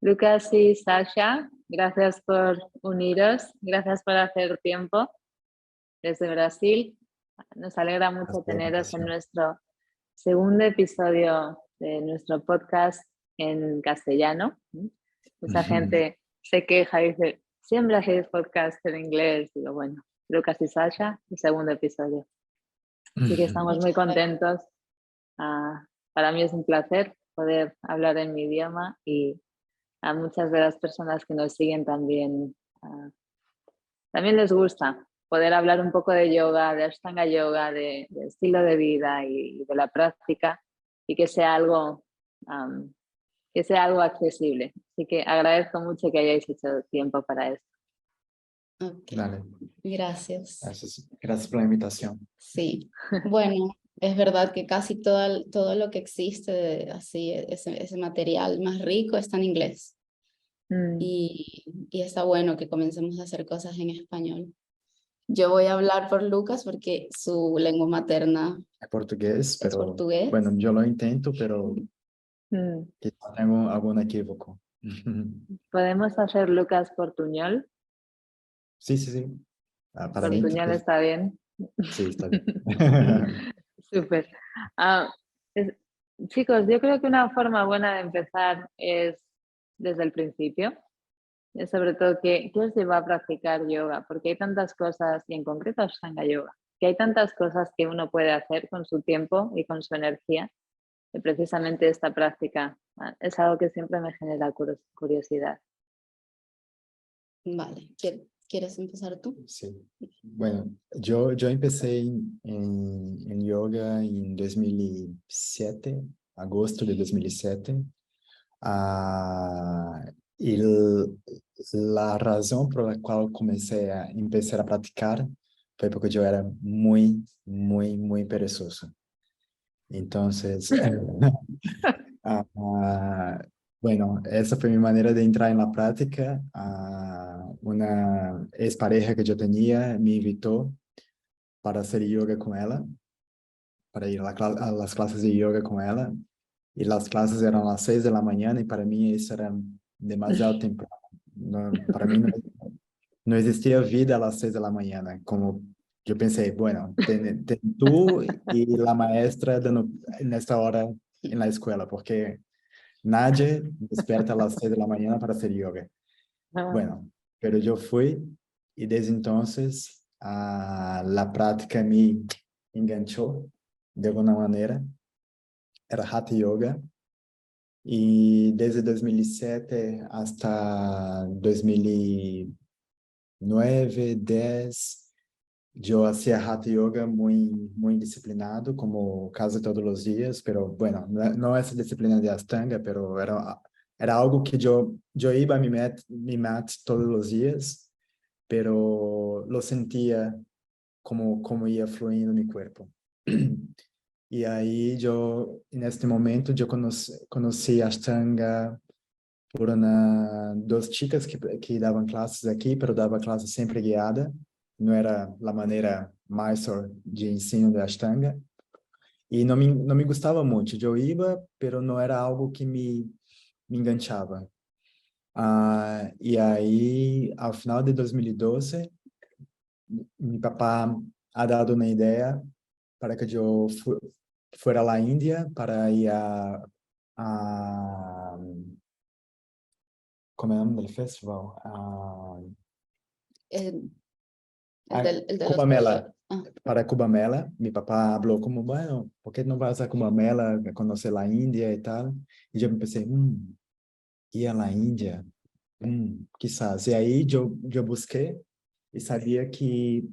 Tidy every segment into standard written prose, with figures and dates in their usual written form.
Lucas y Sasha, gracias por uniros, gracias por hacer tiempo desde Brasil. Nos alegra Gracias mucho por la teneros en invitación. nuestro segundo episodio de nuestro podcast en castellano. Mucha gente se queja y dice, siempre hacéis podcast en inglés. Digo, bueno, Lucas y Sasha, el segundo episodio. Así que estamos muy contentos. Para mí es un placer poder hablar en mi idioma y a muchas de las personas que nos siguen también, también les gusta poder hablar un poco de yoga, de Ashtanga yoga, de estilo de vida y de la práctica y que sea algo accesible. Así que agradezco mucho que hayáis hecho tiempo para esto. Ok, Dale, gracias. gracias por la invitación. Sí, bueno, es verdad que casi todo lo que existe, así, ese material más rico está en inglés. Y está bueno que comencemos a hacer cosas en español. Yo voy a hablar por Lucas porque su lengua materna Es portugués, es pero portugués. bueno, yo lo intento, pero Mm. quizá tengo algún equívoco. ¿Podemos hacer Lucas Portuñol? Sí, sí, sí. Para mí, Portuñol está bien. sí, está bien. Súper. Ah, es- Chicos, yo creo que una forma buena de empezar es desde el principio. Sobre todo, ¿qué os lleva a practicar yoga? Porque hay tantas cosas, y en concreto Ashtanga Yoga, que hay tantas cosas que uno puede hacer con su tiempo y con su energía, que precisamente esta práctica es algo que siempre me genera curiosidad. Vale, ¿quieres empezar tú? Sí. Bueno, yo empecé en yoga en 2007, agosto de 2007. Ah, y la razón por la cual empecé a practicar fue porque yo era muy perezoso. Entonces, bueno, esa fue mi manera de entrar en la práctica. Una expareja que yo tenía me invitó para hacer yoga con ella, para ir a las clases de yoga con ella. Y las clases eran a las 6 de la mañana y para mí eso era demasiado temprano. Para mí no existía vida a las 6 de la mañana. Como yo pensé, bueno, ten tú y la maestra dando en esta hora en la escuela, porque nadie despierta a las 6 de la mañana para hacer yoga. Bueno, pero yo fui y desde entonces la práctica me enganchó de alguna manera. Era Hatha Yoga. Y desde 2007 hasta 2009, 10, yo hacía Hatha Yoga muy disciplinado, como casi todos los días, pero bueno, no esa disciplina de Ashtanga, pero era algo que yo iba a mi mat todos los días, pero lo sentía como ia fluyendo mi cuerpo. Y ahí en este momento, yo conocí Ashtanga por dos chicas que daban clases aquí, pero daba clase siempre guiada. No era la manera Mysore de ensino de Ashtanga. Y no me gustava muito. Eu iba, pero não era algo que me enganchava. E aí, ao final de 2012, mi papá ha dado una idea para que yo fuera a la India para ir a ¿cómo se llama el festival? El A el de los Cubamela. Ah, Para Cubamela, mi papá habló como, bueno, ¿por qué no vas a Cubamela a conocer la India y tal? Y yo empecé, ir a la India, quizás. Y ahí yo busqué y sabía que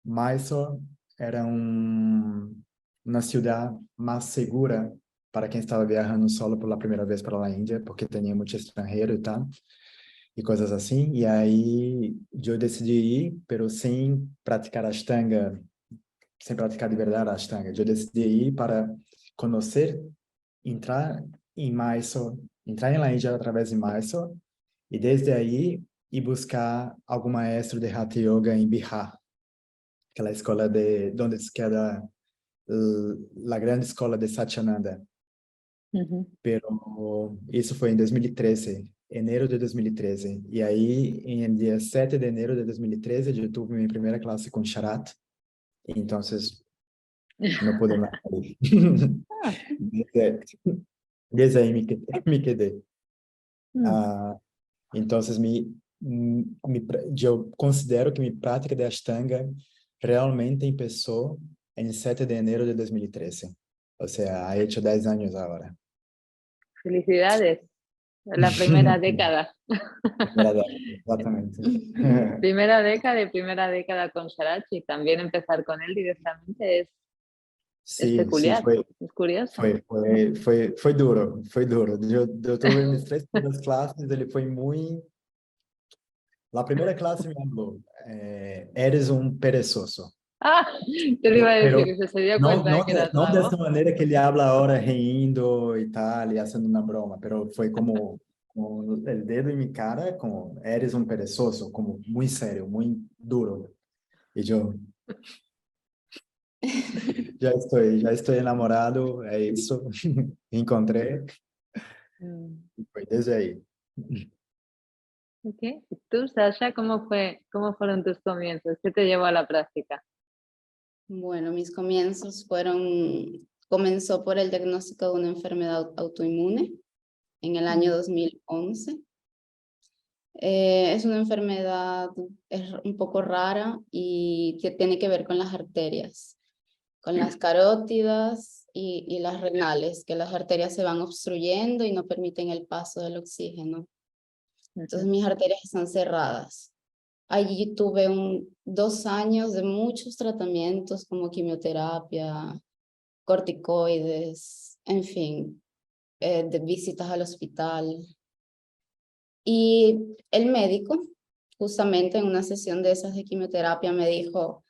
Mysore era una ciudad más segura para quien estaba viajando solo por la primera vez para la India, porque tenía mucho extranjero y tal, y cosas así. Y ahí yo decidí ir, pero sin practicar Ashtanga, sem praticar de verdade a Ashtanga. Eu decidi ir para conhecer, entrar em Mysore, entrar em La Índia através de Mysore, e desde aí ir buscar algum maestro de Hatha Yoga em Bihar, aquela escola de onde queda a grande escola de Satyananda. pero eso fue en 2013, enero de 2013. Y ahí, en el día 7 de enero de 2013, yo tuve mi primera clase con Sharat. Entonces, no pude más salir. Ah, Desde, desde ahí me quedé. mm. Ah, entonces, yo considero que mi práctica de Ashtanga realmente empezó en 7 de enero de 2013. O sea, ha hecho 10 años ahora. Felicidades, la primera década. Primera década, exatamente. Primera década con Sharachi. También empezar con él directamente es Sí, sí, peculiar, es curioso. foi duro, foi duro. Eu tuve mis 3 primeiras classes, ele foi muito... La primera clase me habló, eres un perezoso. Ah, te lo iba a decir, Pero que se dio no, cuenta de que eras no de vago. esa manera que ele habla ahora rindo y tal, y haciendo una broma, pero fue como con el dedo en mi cara, como eres un perezoso, como muy serio, muy duro. Y yo, ya estoy enamorado, é isso, encontré, Mm, y fue desde ahí. ok. ¿Y tú, Sasha, cómo fueron tus comienzos? ¿Qué te llevó a la práctica? Bueno, mis comienzos comenzó por el diagnóstico de una enfermedad autoinmune en el año 2011. Es una enfermedad, es un poco rara y que tiene que ver con las arterias, con las carótidas y las renales, que las arterias se van obstruyendo y no permiten el paso del oxígeno. Entonces mis arterias están cerradas. Allí tuve 2 años de muchos tratamientos como quimioterapia, corticoides, en fin, de visitas al hospital. Y el médico, justamente en una sesión de esas de quimioterapia, me dijo,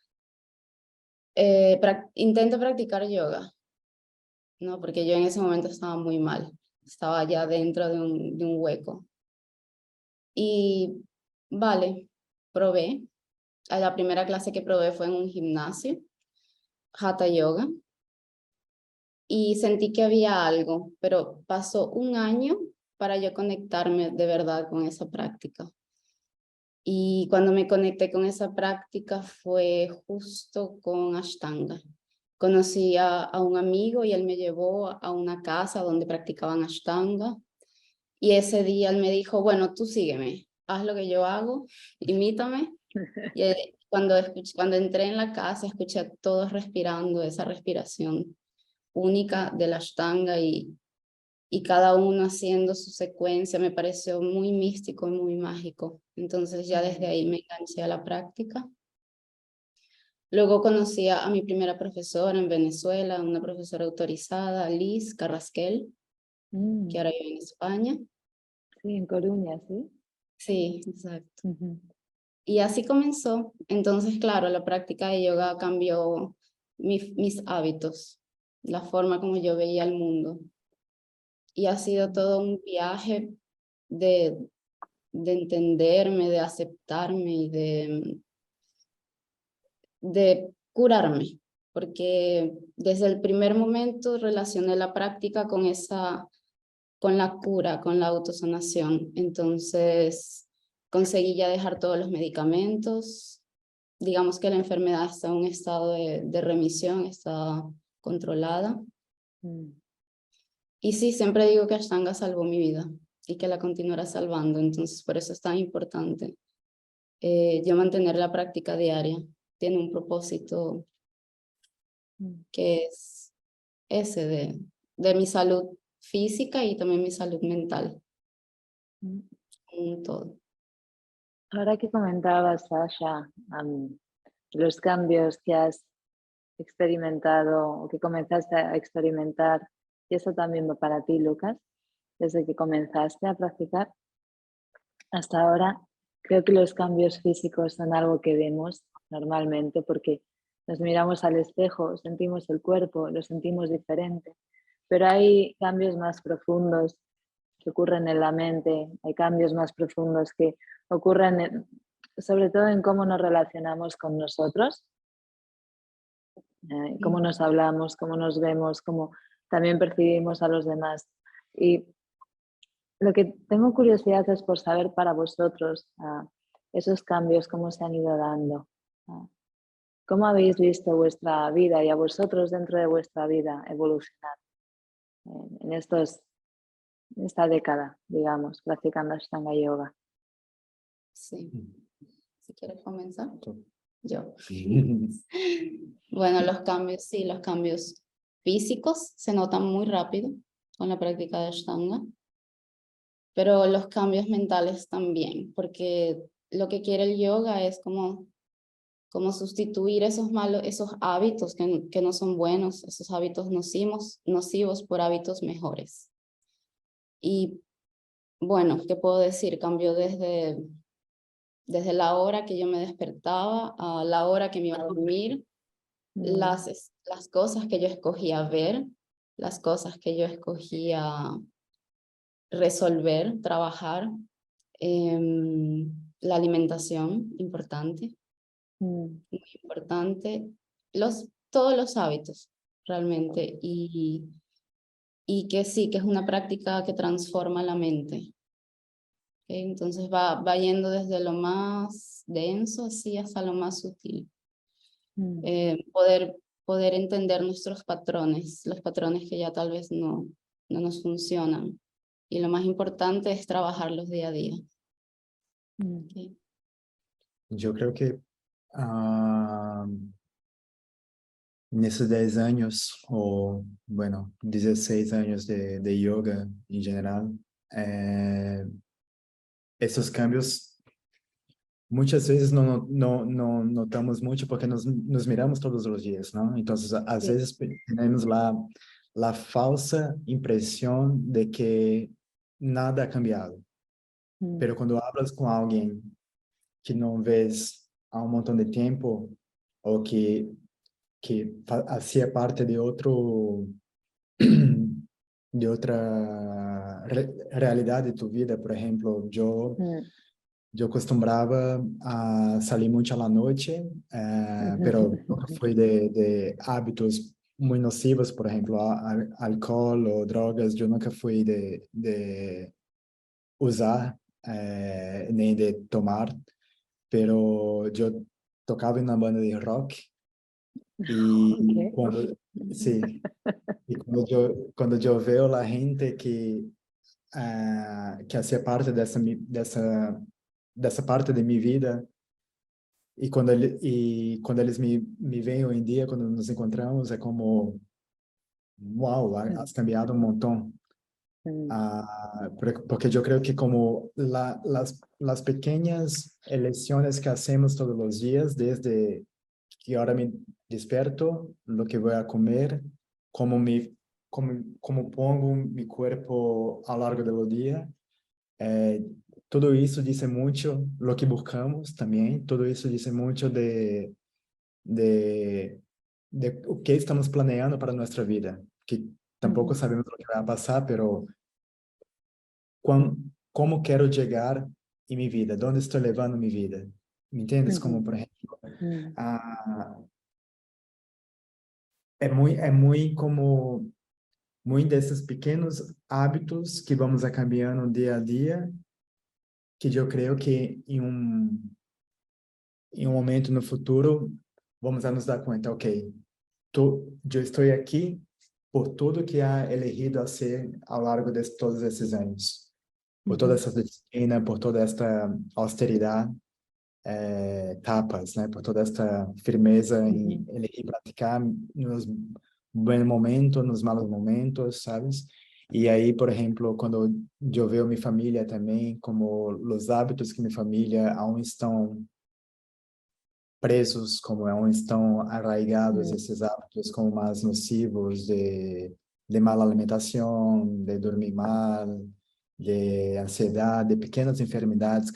intenta practicar yoga, ¿no? Porque yo en ese momento estaba muy mal, estaba ya dentro de un hueco. Y vale, probé. La primera clase que probé fue en un gimnasio, Hatha Yoga, y sentí que había algo, pero pasó un año para yo conectarme de verdad con esa práctica. Y cuando me conecté con esa práctica fue justo con Ashtanga. Conocí a un amigo y él me llevó a una casa donde practicaban Ashtanga. Y ese día él me dijo, bueno, tú sígueme, haz lo que yo hago, imítame. Y cuando entré en la casa, escuché a todos respirando esa respiración única de la Ashtanga y cada uno haciendo su secuencia. Me pareció muy místico y muy mágico. Entonces ya desde ahí me enganché a la práctica. Luego conocí a mi primera profesora en Venezuela, una profesora autorizada, Liz Carrasquel, que ahora vive en España. Sí, en Coruña, ¿sí? Sí, exacto. Y así comenzó. Entonces, claro, la práctica de yoga cambió mis hábitos, la forma como yo veía el mundo. Y ha sido todo un viaje de entenderme, de aceptarme y de curarme, porque desde el primer momento relacioné la práctica con la cura, con la autosanación. Entonces conseguí ya dejar todos los medicamentos. Digamos que la enfermedad está en un estado de remisión, está controlada. Y sí, siempre digo que Ashtanga salvó mi vida y que la continuará salvando. Entonces por eso es tan importante yo mantener la práctica diaria. Tiene un propósito que es ese de mi salud física y también mi salud mental. Todo. Ahora que comentabas, Sasha, los cambios que has experimentado o que comenzaste a experimentar, y eso también va para ti, Lucas, desde que comenzaste a practicar hasta ahora, creo que los cambios físicos son algo que vemos normalmente porque nos miramos al espejo, sentimos el cuerpo, lo sentimos diferente, pero hay cambios más profundos que ocurren en la mente, hay cambios más profundos que ocurren sobre todo en cómo nos relacionamos con nosotros, cómo nos hablamos, cómo nos vemos, cómo también percibimos a los demás. Y lo que tengo curiosidad es por saber para vosotros esos cambios, cómo se han ido dando. ¿Cómo habéis visto vuestra vida y a vosotros dentro de vuestra vida evolucionar en esta década, digamos, practicando Ashtanga Yoga? Sí. Si quieres comenzar. Yo. Sí. Bueno, los cambios, sí, los cambios físicos se notan muy rápido con la práctica de Ashtanga, pero los cambios mentales también, porque lo que quiere el yoga es como sustituir esos malos, esos hábitos que no son buenos, esos hábitos nocivos por hábitos mejores. Y bueno, ¿qué puedo decir? Cambió desde la hora que yo me despertaba a la hora que me iba a dormir, las cosas que yo escogía ver, las cosas que yo escogía resolver, trabajar, la alimentación, importante, muy importante, todos los hábitos realmente, y que sí, que es una práctica que transforma la mente. ¿Okay? Entonces va yendo desde lo más denso así hasta lo más sutil. Poder entender nuestros patrones, los patrones que ya tal vez no nos funcionan. Y lo más importante es trabajarlos día a día. Okay. Yo creo que en esos 10 años, o bueno, 16 años de yoga en general, estos cambios muchas veces no notamos mucho porque nos miramos todos los días, ¿no? Entonces, a Sí. veces tenemos la falsa impresión de que nada ha cambiado. Pero cuando hablas con alguien que no ves há un montón de tiempo o que hacía parte de de otra realidad de tu vida. Por ejemplo, yo acostumbraba a salir mucho a la noche, pero nunca fui de hábitos muy nocivos, por ejemplo, alcohol o drogas. Yo nunca fui de usar, nem de tomar, pero yo tocaba en una banda de rock y Okay. cuando, sí, y cuando yo veo la gente que hacía parte dessa parte de mi vida, e quando eles me veem hoje em dia, quando nos encontramos, é como, uau, has cambiado um montão. Porque yo creo que como las pequeñas elecciones que hacemos todos los días, desde que ahora me despierto, lo que voy a comer, como pongo mi cuerpo a lo largo del día, todo isso dice mucho lo que buscamos también, todo isso dice mucho de o que estamos planeando para nuestra vida, que tampoco sabemos lo que va a pasar, pero como quero chegar em minha vida, onde estou levando minha vida, me entendes? Como, por exemplo, é muito como, muito desses pequenos hábitos que vamos a cambiando dia a dia, que eu creio que em um momento no futuro, vamos a nos dar conta, ok, eu estou aqui por tudo que ha elegido a ser ao largo de todos esses anos. Por toda essa disciplina, por toda esta austeridade, tapas, né? Por toda esta firmeza em elegir praticar nos bons momentos, nos malos momentos, sabes? E aí, por exemplo, quando eu vejo minha família também, como os hábitos que minha família aún estão presos, como aún estão arraigados esses hábitos como mais nocivos de mala alimentação, de dormir mal, de ansiedade, de pequenas enfermidades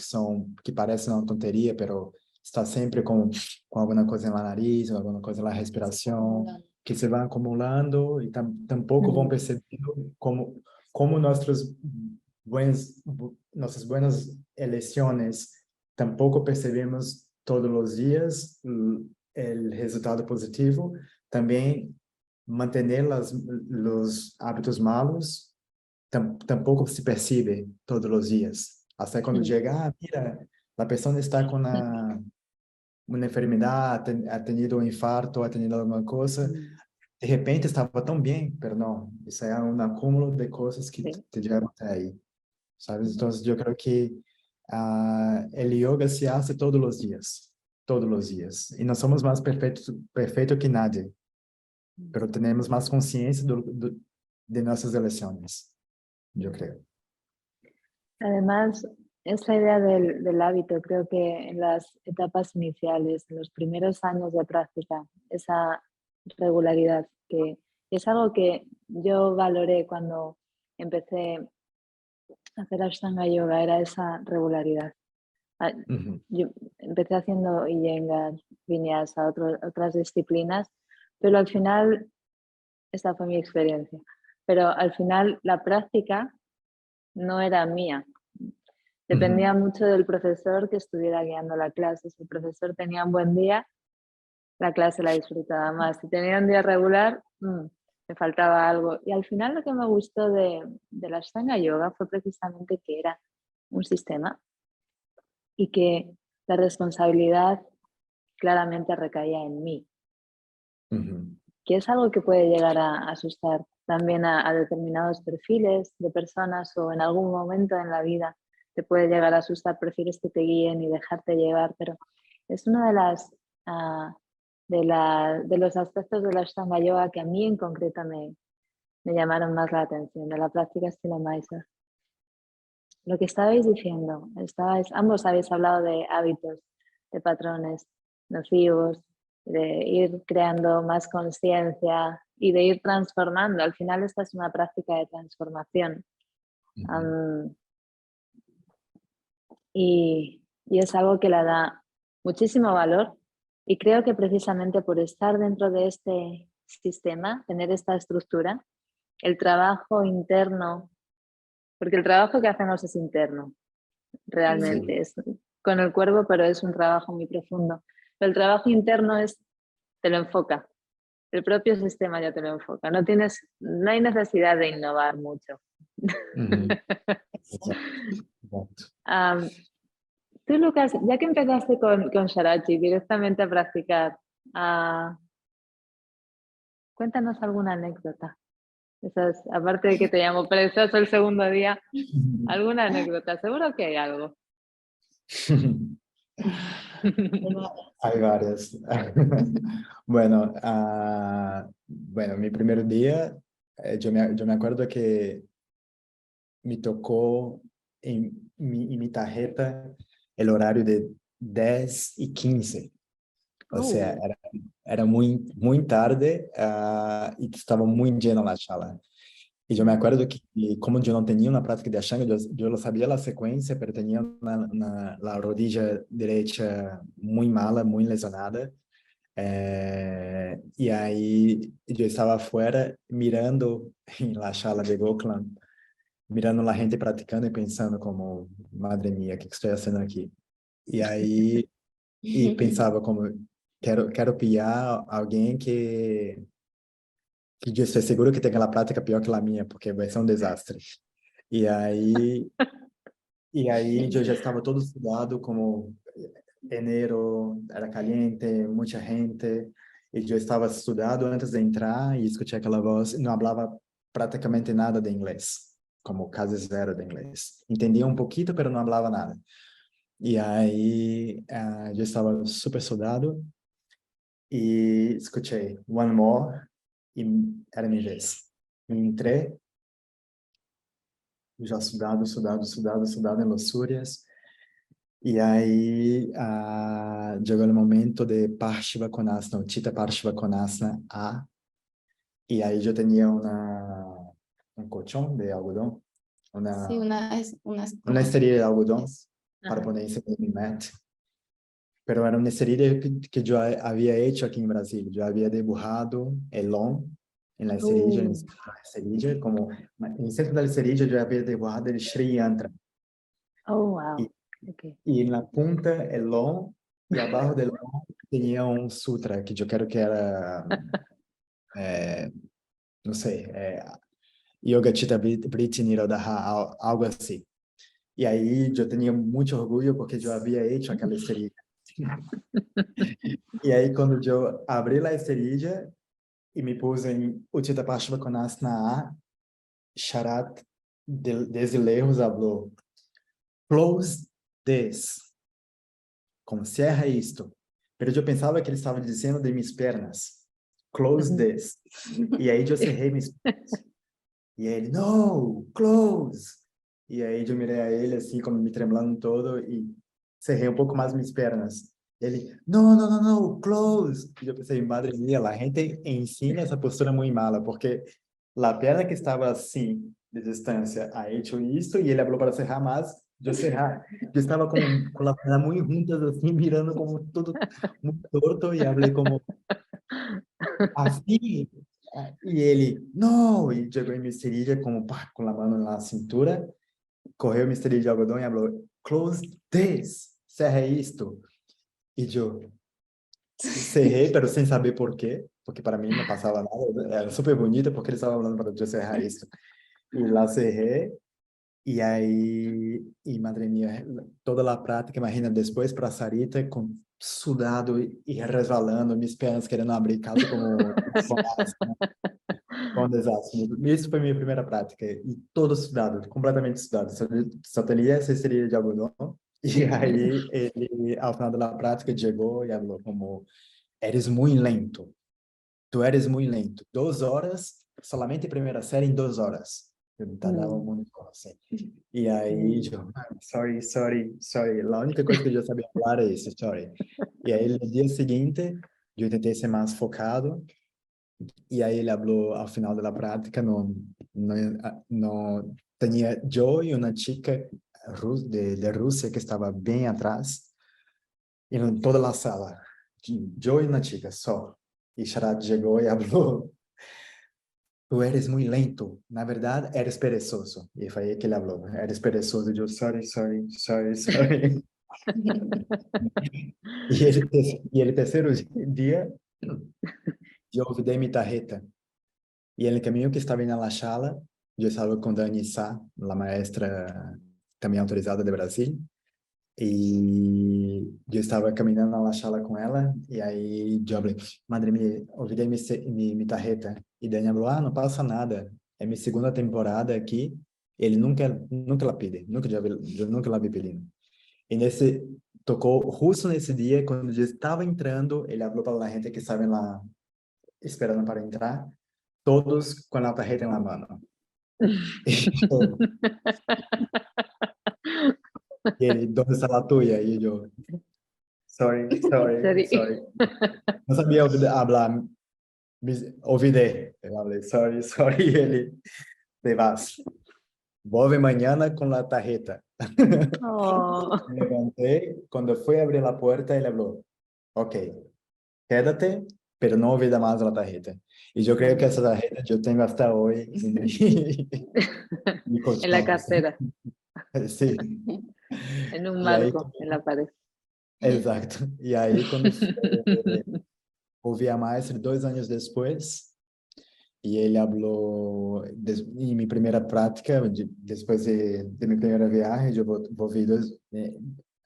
que parecem uma tonteria, pero está sempre com alguma coisa na nariz, alguma coisa na respiração, que se vão acumulando e tampouco vão percebendo como nossas boas eleições tampouco percebemos todos os dias o resultado positivo. Também manter os hábitos malos tampoco se percibe todos los días. Hasta cuando llega, mira, la persona está con una enfermedad, ha tenido un infarto, ha tenido alguma cosa. De repente estava tão bem, pero não, isso é um acúmulo de coisas que Sí. te llevan até aí, ¿sabes? Entonces yo creo que el yoga se hace todos los días. Y no somos más perfectos que nadie, pero tenemos más conciencia de nuestras elecciones, yo creo. Además, esa idea del hábito, creo que en las etapas iniciales, en los primeros años de práctica, esa regularidad, que es algo que yo valoré cuando empecé a hacer Ashtanga Yoga, era esa regularidad. Yo empecé haciendo Iyengar, Vinyasa, otras disciplinas, pero al final, esta fue mi experiencia, pero al final la práctica no era mía. Dependía mucho del profesor que estuviera guiando la clase. Si el profesor tenía un buen día, la clase la disfrutaba más. Si tenía un día regular, me faltaba algo. Y al final lo que me gustó de la Ashtanga Yoga fue precisamente que era un sistema y que la responsabilidad claramente recaía en mí, que es algo que puede llegar a asustar también a determinados perfiles de personas, o en algún momento en la vida te puede llegar a asustar, prefieres que te guíen y dejarte llevar, pero es una de los aspectos de la Ashtanga Yoga que a mí en concreto me llamaron más la atención, de la práctica estilo Mysore. Lo que estabais diciendo, ambos habéis hablado de hábitos, de patrones nocivos, de ir creando más conciencia y de ir transformando. Al final esta es una práctica de transformación. Y es algo que le da muchísimo valor, y creo que precisamente por estar dentro de este sistema, tener esta estructura, el trabajo interno, porque el trabajo que hacemos es interno, realmente, es con el cuerpo, pero es un trabajo muy profundo. Pero el trabajo interno te lo enfoca, el propio sistema ya te lo enfoca, no hay necesidad de innovar mucho. Tú, Lucas, ya que empezaste con Sharachi directamente a practicar, cuéntanos alguna anécdota. Aparte de que te llamo perezoso el segundo día, ¿alguna anécdota? Seguro que hay algo. Hay varias. Bueno, mi primer día, yo me acuerdo que me tocó en mi tarjeta el horario de 10:15. O sea, era muy, muy tarde y estaba muy lleno la sala. Y yo me acuerdo que, como yo no tenía una práctica de Ashtanga, yo lo sabía la secuencia, pero tenía la rodilla derecha muy mala, muy lesionada. Y ahí yo estaba afuera mirando en la sala de Goklan, mirando la gente practicando y pensando como, madre mía, ¿qué estoy haciendo aquí? Y ahí pensaba como, quero pillar alguém que yo estoy seguro que tenga la práctica peor que la mía, porque vai ser un desastre. Y ahí yo ya estaba todo sudado, como enero, era caliente, mucha gente, y yo estaba sudado antes de entrar y escuché aquella voz, no hablaba prácticamente nada de inglés, como casi cero de inglés. Entendía un poquito, pero no hablaba nada. Y ahí yo estaba súper sudado y escuché One More y era mi vez. Entré, já sudado em luxúrias. E aí chegou o momento de Parshiva Konasana, o Chitta Parshiva Konasana A. E aí eu tinha um colchão de algodão, Sí, uma esterilha de algodão para poner em cima do mat. Pero era uma esterilha que eu havia feito aqui em Brasil. Eu havia dibujado elon en la esterilla, como en el centro de la esterilla yo había dibujado el Sri Yantra. Oh, wow. Y en la punta el Om, y abajo del Om tenía un sutra que yo creo que era, no sé, Yoga Chitta Vritti Nirodha, algo assim. E aí eu tinha muito orgulho porque eu havia feito aquela esterilla. E aí quando eu abri a esterilla e me pus em Utthita Parsvakonasana, Sharat desde lejos falou, close this, como cierra isto. Mas eu pensava que ele estava dizendo de minhas pernas, close this. E aí eu cerrei minhas pernas. E ele, no, close. E aí eu mirei a ele assim, como me tremulando todo e cerrei um pouco mais minhas pernas. Ele, no, close. E eu pensei, madre mía, a gente ensina essa postura muito mala, porque a perna que estava assim, de distância, ha hecho isto, e ele falou para cerrar mais, eu cerrar. Eu estava com a perna muito juntas, assim, mirando como tudo muito torto, e falei como, assim, e ele, não, e chegou em misteria como pá, com a mão na cintura, correu misteria de algodão e falou, close this, cerra isto. E eu cerrei, pero sem saber por quê, porque para mim não passava nada, era super bonita porque ele estava falando para eu cerrar isto. E lá cerrei, e aí, e madre mía, toda a prática, imagina, depois para a Sarita, com sudado e resvalando, minhas pernas querendo abrir caso como um desastre. Isso foi minha primeira prática. E todo estudado, completamente estudado. Só tinha essa seria de algodão. E aí, ele, ao final da prática, chegou e falou como, eres muito lento. Tu eres muito lento. 2 horas, solamente primeira série em 2 horas. Eu me tardava muito assim. E aí, eu, sorry. A única coisa que eu já sabia falar é isso, sorry. E aí, no dia seguinte, eu tentei ser mais focado. E aí ele falou ao final da prática, no tinha eu e uma chica de Rússia que estava bem atrás, em toda a sala. Eu e uma chica só. E Sharat chegou e falou, tu eres muito lento, na verdade, eres perezoso. E foi aí que ele falou, eres perezoso. E eu, sorry. E ele terceiro dia, eu ouvi minha tarjeta. Y en el camino que estaba en la sala, yo estaba con Dani Sá, la maestra también autorizada de Brasil, y yo estaba caminando a la sala con ella, y ahí yo hablé, madre, me olvidé mi tarjeta. Y Dani habló, no pasa nada, es mi segunda temporada aquí, ele nunca la pide, yo nunca la vi pedindo. Y tocó justo nesse dia, quando eu estava entrando, ele falou para a gente que estava lá esperando para entrar, todos con la tarjeta en la mano. Y él, ¿dónde está la tuya? Y yo, sorry. Sorry. No sabía hablar, olvidé. Eu hablé, sorry. Y él, te vas. Vuelve mañana con la tarjeta. Oh. Me levanté, cuando fui a abrir la puerta, él habló, ok, quédate, pero no olvida más la tarjeta. Y yo creo que esa tarjeta yo tengo hasta hoy en mi En la colchón. cartera, Sí. en un Y ahí, marco, en la pared. exato. E aí, quando ouvi a maestra 2 anos depois, e ele falou, em minha primeira prática, depois de minha primeira viagem, eu voltei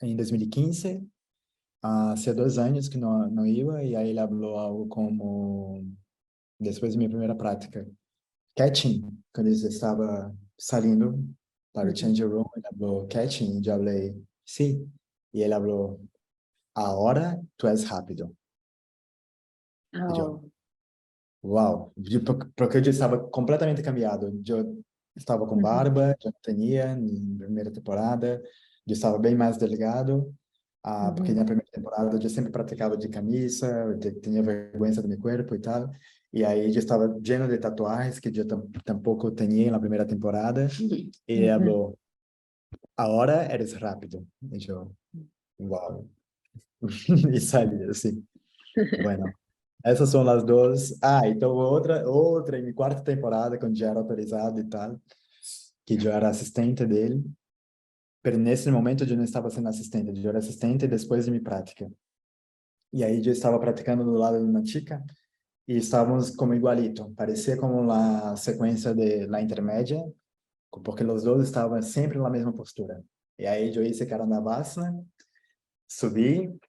em 2015, há 2 anos que não ia, e aí ele falou algo como, depois de minha primeira prática, catching, quando ele estava saindo para o change room, ele falou catching, e eu falei, sim, e ele falou, ahora tú eres rápido. E eu, Oh. uau, porque eu estava completamente cambiado. Eu estava com barba, já não tinha na primeira temporada, eu estava bem mais delgado, porque na primeira temporada eu sempre praticava de camisa, eu tinha vergonha do meu corpo e tal. E aí eu estava lleno de tatuagens que eu tampouco tinha na primeira temporada. E ele falou, agora eres rápido. E eu, uau. E saí assim, bueno. Essas são as duas. Então outra em quarta temporada, quando já era autorizado e tal, que eu era assistente dele. Mas nesse momento eu não estava sendo assistente, eu era assistente depois de minha prática. E aí eu estava praticando do lado de uma chica, y estábamos como igualito, parecía como la secuencia de la intermedia, porque los dos estaban siempre en la misma postura. Y ahí yo hice Karanavasana, subí,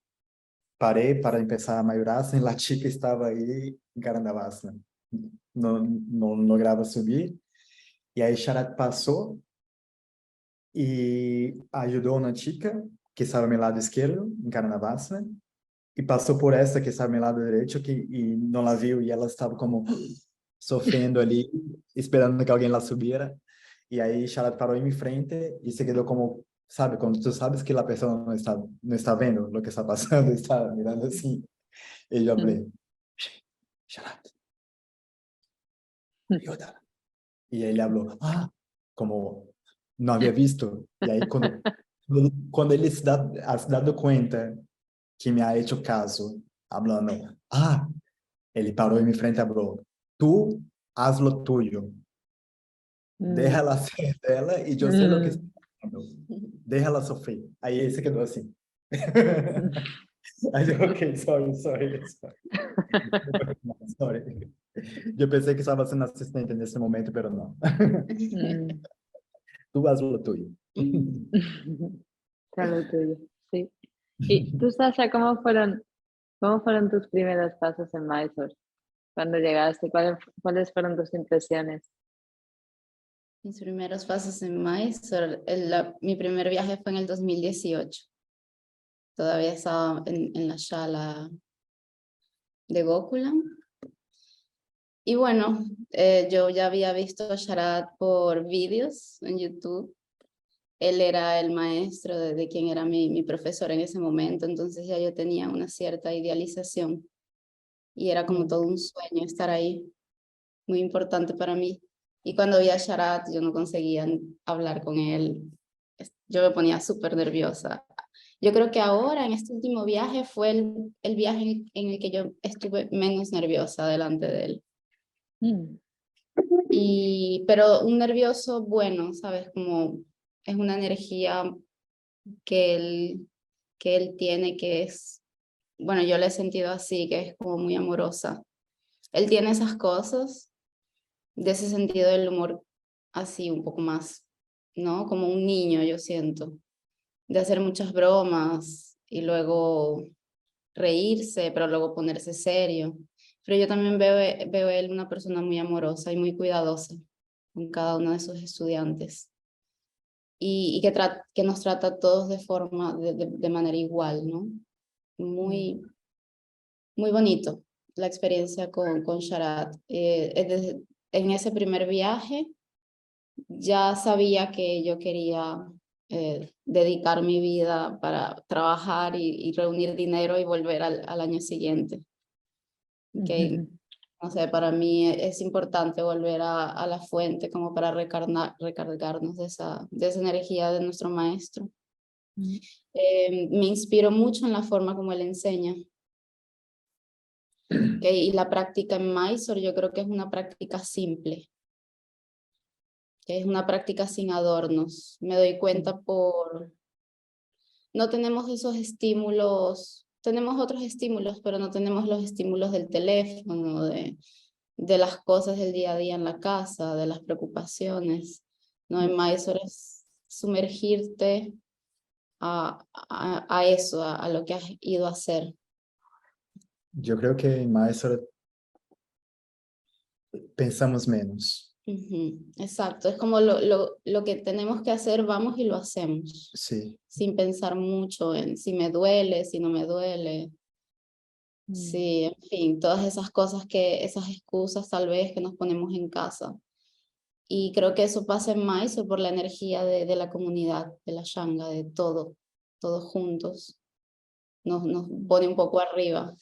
paré para empezar a Mayurasana, y la chica estaba ahí en Karanavasana. No lograba subir, y ahí Sharat pasó y ayudó a una chica que estaba a mi lado izquierdo, en Karanavasana, y pasó por esta que estaba a mi lado derecho y no la vio, y ela estaba como sofrendo ali, esperando que alguém la subiera. Y ahí Sharat paró en mi frente y se quedó como, sabe, cuando tú sabes que la persona no está viendo lo que está pasando, está mirando así. Y yo hablé, Sharat, ayuda. Y él habló, como no había visto. Y ahí cuando él has dado cuenta que me ha hecho caso, hablando, él paró en mi frente y habló, tú haz lo tuyo, déjala hacer dela y yo sé lo que está haciendo, déjala sufrir. Ahí él se quedó así. Aí eu, ok, sorry. Sorry. Yo pensé que estaba siendo asistente en ese momento, pero no. Tú haz lo tuyo. Claro, tuyo, sí. Y tú, Sasha, cómo fueron tus primeros pasos en Mysore? Cuando llegaste, ¿cuáles fueron tus impresiones? Mis primeros pasos en Mysore, mi primer viaje fue en el 2018. Todavía estaba en la sala de Gokulam. Y bueno, yo ya había visto a Sharat por vídeos en YouTube. Él era el maestro de quien era mi profesor en ese momento, entonces ya yo tenía una cierta idealización. Y era como todo un sueño estar ahí, muy importante para mí. Y cuando vi a Sharat, yo no conseguía hablar con él. Yo me ponía súper nerviosa. Yo creo que ahora, en este último viaje, fue el viaje en el que yo estuve menos nerviosa delante de él. Pero un nervioso bueno, ¿sabes? Como es una energía que él tiene que es, bueno, yo lo he sentido así, que es como muy amorosa. Él tiene esas cosas, de ese sentido del humor así un poco más, ¿no? Como un niño, yo siento, de hacer muchas bromas y luego reírse, pero luego ponerse serio. Pero yo también veo él una persona muy amorosa y muy cuidadosa con cada uno de sus estudiantes. Y que nos trata a todos de manera igual, ¿no? Muy, muy bonito la experiencia con Sharat. En ese primer viaje ya sabía que yo quería dedicar mi vida para trabajar y reunir dinero y volver al año siguiente. Okay. No sé, para mí es importante volver a la fuente como para recargarnos de esa energía de nuestro maestro. Me inspiro mucho en la forma como él enseña. Okay. Y la práctica en Mysore yo creo que es una práctica simple. Que es una práctica sin adornos. Me doy cuenta no tenemos esos estímulos, tenemos otros estímulos, pero no tenemos los estímulos del teléfono, de las cosas del día a día en la casa, de las preocupaciones. No, en Mysore es sumergirte a eso, a lo que has ido a hacer. Yo creo que en Mysore pensamos menos. Exacto, es como lo que tenemos que hacer, vamos y lo hacemos. Sí. Sin pensar mucho en si me duele, si no me duele. Sí, en fin, todas esas cosas esas excusas tal vez que nos ponemos en casa. Y creo que eso pasa en Mysore por la energía de la comunidad, de la Shanga, de todos juntos. Nos pone un poco arriba.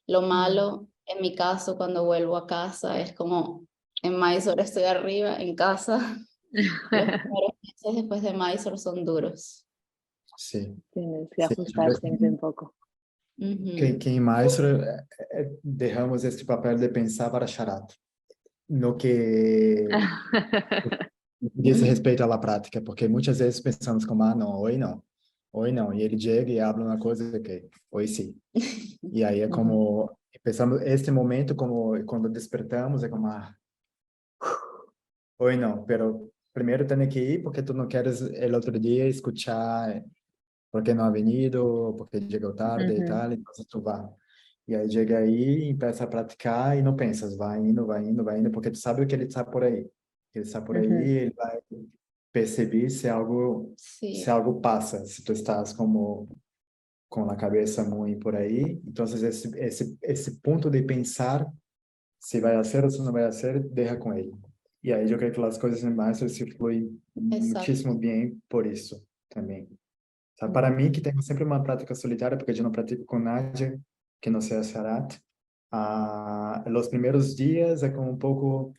Lo malo, en mi caso, cuando vuelvo a casa, es como en Mysore estoy arriba, en casa. Los primeros meses después de Mysore son duros. Sí. Tienes que ajustar siempre un poco. Que en Mysore dejamos este papel de pensar para Sharat. No que dice respeito a la prática, porque muchas veces pensamos como, no, hoy no. Hoy no. Y él llega y habla una cosa que hoy sí. Y ahí es como Pensamos, este momento, como cuando despertamos, é como, hoy no, pero primero tenés que ir porque tú no quieres el otro día escuchar porque no ha venido, porque llegó tarde y Ujú, tal, entonces tú vas. E aí chega aí, empieza a praticar e não pensas, vai indo, vai indo, vai indo, porque tu sabe que ele está por aí. Que ele está por aí, ujú, ele vai perceber se Sí, algo passa, se tu estás como com a cabeça muito por aí. Então, esse ponto de pensar se vai ser ou se não vai ser, deixa com ele. E aí eu creio que as coisas em Master se fluem exacto. muitíssimo bem por isso também. Tá? Para ujú, mim, que tenho sempre uma prática solitária, porque eu não pratico com nadie que não seja Sarat, os primeiros dias é como um pouco,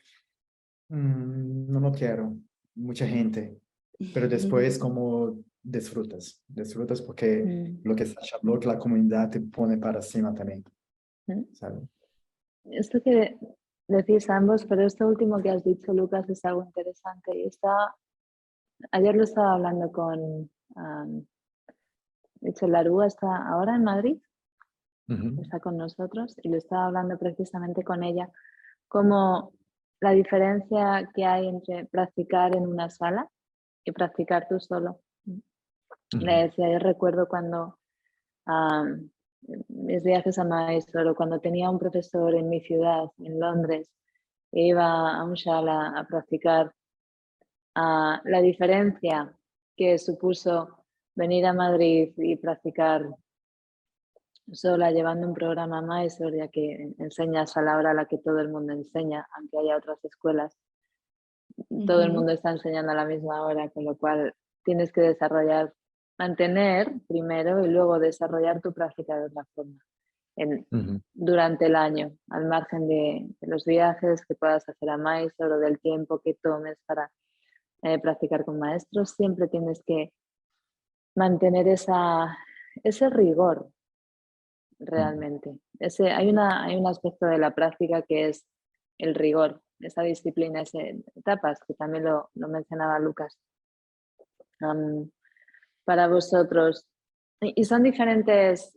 não lo quero, muita gente, pero depois como desfrutas porque mm, lo que Sasha habló, que a comunidade te pone para cima também, mm. sabe? Esto que decís ambos, pero esto último que has dicho, Lucas, es algo interesante. Y ayer lo estaba hablando con, de hecho, la Rúa está ahora en Madrid, Uhum. está con nosotros, y lo estaba hablando precisamente con ella, como la diferencia que hay entre practicar en una sala y practicar tú solo. Le Uhum. decía, yo recuerdo cuando mis viajes a Mysore o cuando tenía un profesor en mi ciudad, en Londres, e iba a un shala a practicar, la diferencia que supuso venir a Madrid y practicar sola llevando un programa Mysore, ya que enseñas a la hora a la que todo el mundo enseña, aunque haya otras escuelas, todo el Ujú, mundo está enseñando a la misma hora, con lo cual tienes que mantener primero y luego desarrollar tu práctica de otra forma Uhum. durante el año, al margen de los viajes que puedas hacer a Mysore o del tiempo que tomes para practicar con maestros, siempre tienes que mantener ese rigor Uhum. realmente. Hay un aspecto de la práctica que es el rigor, esa disciplina, esas etapas, que también lo mencionaba Lucas. Um, para vosotros, y son diferentes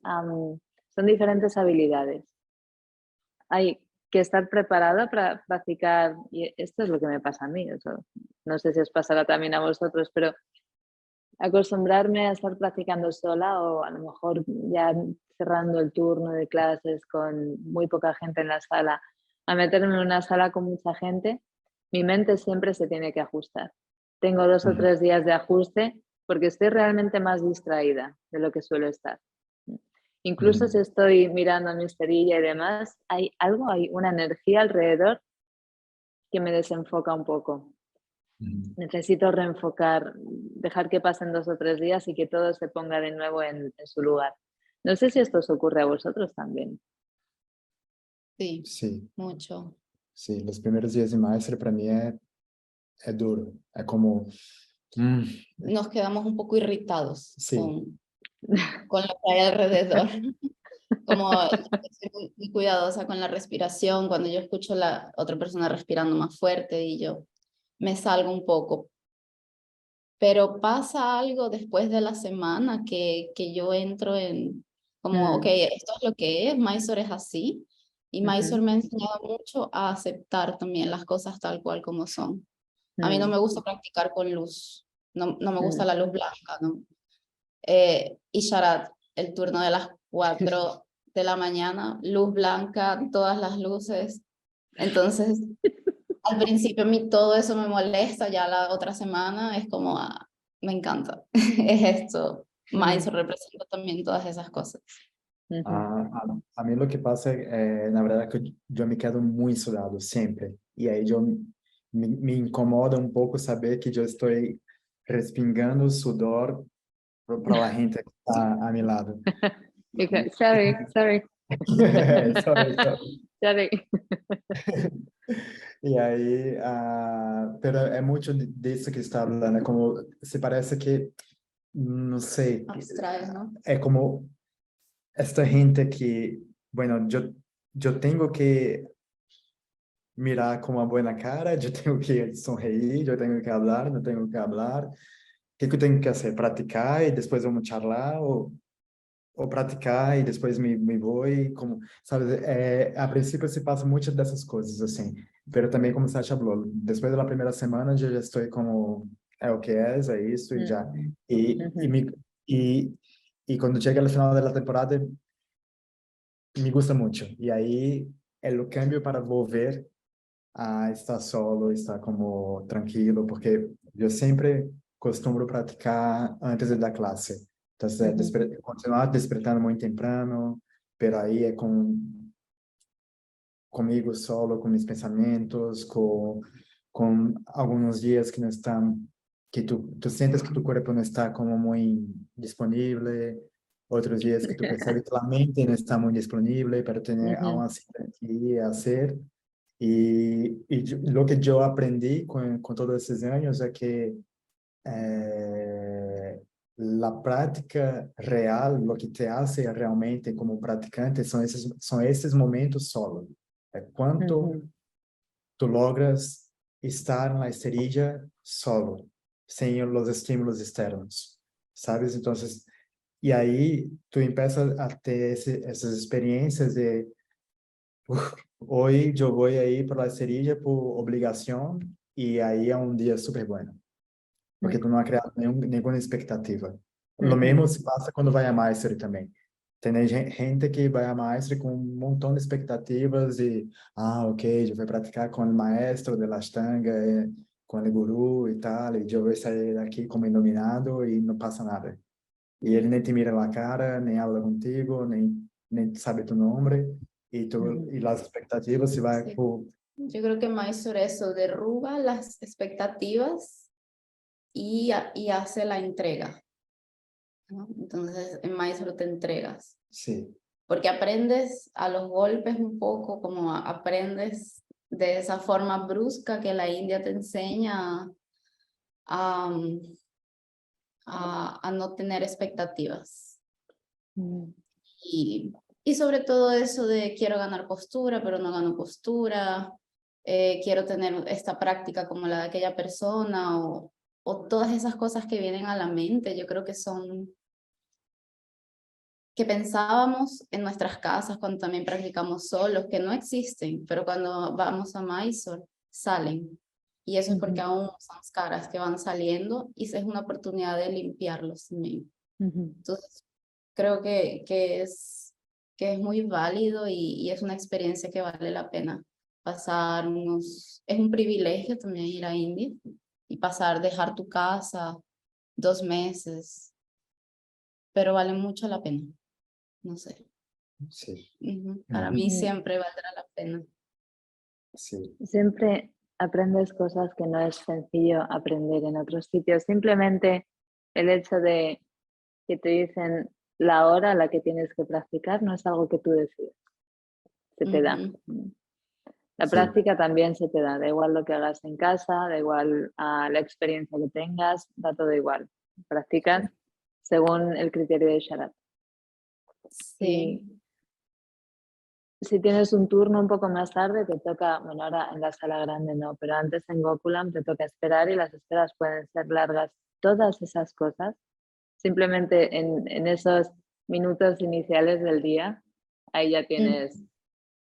habilidades. Hay que estar preparado para practicar, y esto es lo que me pasa a mí, eso, no sé si os pasará también a vosotros, pero acostumbrarme a estar practicando sola o a lo mejor ya cerrando el turno de clases con muy poca gente en la sala, a meterme en una sala con mucha gente, mi mente siempre se tiene que ajustar. Tengo 2 o 3 días de ajuste porque estoy realmente más distraída de lo que suelo estar. Incluso si Uhum. estoy mirando a mi esterilla y demás, hay una energía alrededor que me desenfoca un poco. Uhum. Necesito reenfocar, dejar que pasen 2 o 3 días y que todo se ponga de nuevo en su lugar. No sé si esto os ocurre a vosotros también. sí, Sim, mucho. sim. Os primeiros dias de Master para mim é duro. É como, hum, Nos quedamos un poco irritados sim. con lo que hay alrededor. Como yo soy muy, muy cuidadosa con la respiración, cuando yo escucho a la otra persona respirando más fuerte y yo me salgo un poco. Pero pasa algo después de la semana que yo entro en como, ok, Mm, esto es lo que es, Mysore es así. Y Mysore ujú, me ha enseñado mucho a aceptar también las cosas tal cual como son. A mí no mm, me gusta practicar con luz, no me gusta mm. la luz blanca, ¿no? Y Sharat, el turno de las 4 de la mañana, luz blanca, todas las luces. Entonces, al principio a mí todo eso me molesta, ya la otra semana es como, me encanta, es esto. Mm, Mysore representa también todas esas cosas. ujú, A mí lo que pasa na verdade, que eu me quedo muito sudado, sempre. E aí me incomoda um pouco saber que eu estou respingando sudor para a gente que está a meu lado. Okay, sorry, Sorry, sorry. sorry. E aí, pero é muito disso que está falando, é como, se parece que, não sei, Abstraes, ¿no? é como esta gente que, bueno, eu tenho que mirar com uma boa cara, eu tenho que sorrir, eu tenho que falar, não tenho que falar. O que eu tenho que fazer? Praticar e depois vamos charlar? Ou ou praticar e depois me vou e como, sabe, a princípio se passa muitas dessas coisas assim, pero também como Sasha falou, depois da primeira semana já estou como é o que é isso e já e me e e quando chega no final da temporada me gusta muito e aí é o câmbio para volver a estar solo, estar como tranquilo, porque eu sempre costumo praticar antes da classe. Então, continuar despertando muito temprano, pero aí é comigo solo, com meus pensamentos, com alguns dias que não estão, que tu sentes que tu corpo não está como muito disponível, outros dias que tu percebes que a mente não está muito disponível, para ter algo assim que fazer. Lo que yo aprendí con todos esos años es que la práctica real, lo que te hace realmente como practicante son esos momentos solo. Cuánto tú logras estar en la esterilla solo, sin los estímulos externos, ¿sabes? Entonces, y ahí tú empiezas a tener esas experiencias de hoy yo voy a ir por la cerilla por obligación y ahí es un día súper bueno, porque tú no has creado ninguna expectativa. Lo mismo se pasa cuando vai a maestre também. Tem gente que vai a maestre com um montão de expectativas e, ok, eu vou praticar com o maestro de la Ashtanga, com o guru e tal, e eu vou sair daqui como iluminado e não passa nada. E ele nem te mira na cara, nem habla contigo, nem sabe tu nome, y las expectativas se van Sí. por... Yo creo que Mysore eso derruba las expectativas y hace la entrega, ¿no? Entonces en Mysore te entregas. Sí. Porque aprendes a los golpes un poco, como aprendes de esa forma brusca que la India te enseña a no tener expectativas. Y sobre todo eso de quiero ganar postura, pero no gano postura, quiero tener esta práctica como la de aquella persona, o todas esas cosas que vienen a la mente, yo creo que son que pensábamos en nuestras casas cuando también practicamos solos, que no existen, pero cuando vamos a Mysore salen. Y eso es porque aún son caras que van saliendo y es una oportunidad de limpiarlos también. Entonces, creo que es muy válido y es una experiencia que vale la pena pasar es un privilegio también ir a India y dejar tu casa 2 meses, pero vale mucho la pena. No sé. Sí. Para mí siempre valdrá la pena. Sí. Siempre aprendes cosas que no es sencillo aprender en otros sitios. Simplemente el hecho de que te dicen la hora a la que tienes que practicar no es algo que tú decides. Se te da. La práctica también se te da igual lo que hagas en casa, da igual la experiencia que tengas, da todo igual. Practicas según el criterio de Sharat. Sí. Y si tienes un turno un poco más tarde, te toca, bueno, ahora en la sala grande no, pero antes en Gokulam te toca esperar y las esperas pueden ser largas. Todas esas cosas, simplemente en esos minutos iniciales del día, ahí ya tienes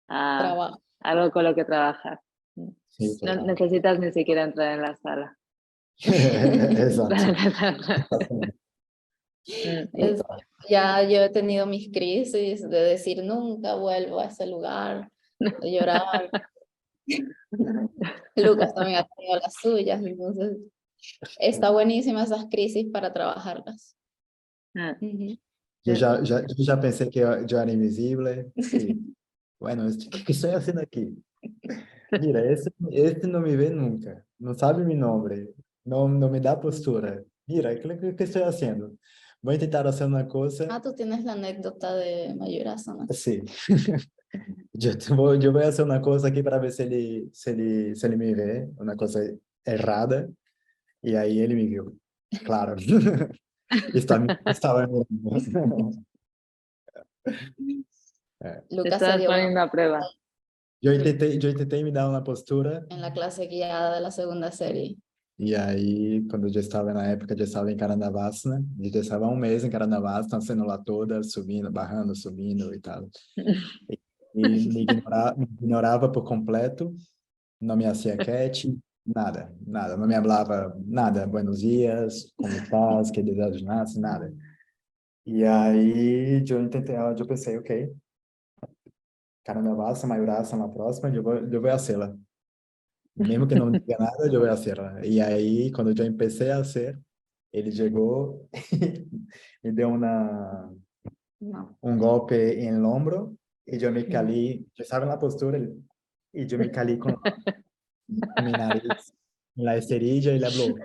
algo con lo que trabajar. Sí, no necesitas ni siquiera entrar en la sala. Exacto. Ya yo he tenido mis crisis de decir nunca vuelvo a ese lugar, de llorar. Lucas también ha tenido las suyas, entonces está buenísima esas crisis para trabajarlas. Yo ya pensé que yo era invisible. Y, bueno, ¿qué estoy haciendo aquí? Mira, este no me ve nunca, no sabe mi nombre, no me da postura. Mira, ¿qué estoy haciendo? Voy a intentar hacer una cosa. Tú tienes la anécdota de Mayurasana. Sí. yo voy a hacer una cosa aquí para ver si él me ve, una cosa errada. Y ahí él me vio. Claro. Estaba mirando. Te Lucas se estás dio poniendo a prueba. Yo intenté me dar una postura. en la clase guiada de la segunda serie. E aí, quando eu já estava na época, já estava em Caranavasna, e já estava um mês em Caranavasna, sendo lá toda, subindo, barrando, subindo e tal. E me ignorava por completo, não me hacía catch, nada, nada, não me falava nada, buenos dias, como estás, que desejas, nada. E aí, eu pensei, ok, Caranavasna, Mayuraça, na próxima, eu vou hacerla. Mesmo que não diga nada, eu vou hacerla. E aí, quando eu empecé a hacer, ele chegou, me deu No. um golpe em ombro, e eu me calei, eu estava na postura, e eu me calei com mi nariz en la esterilla, e ele falou,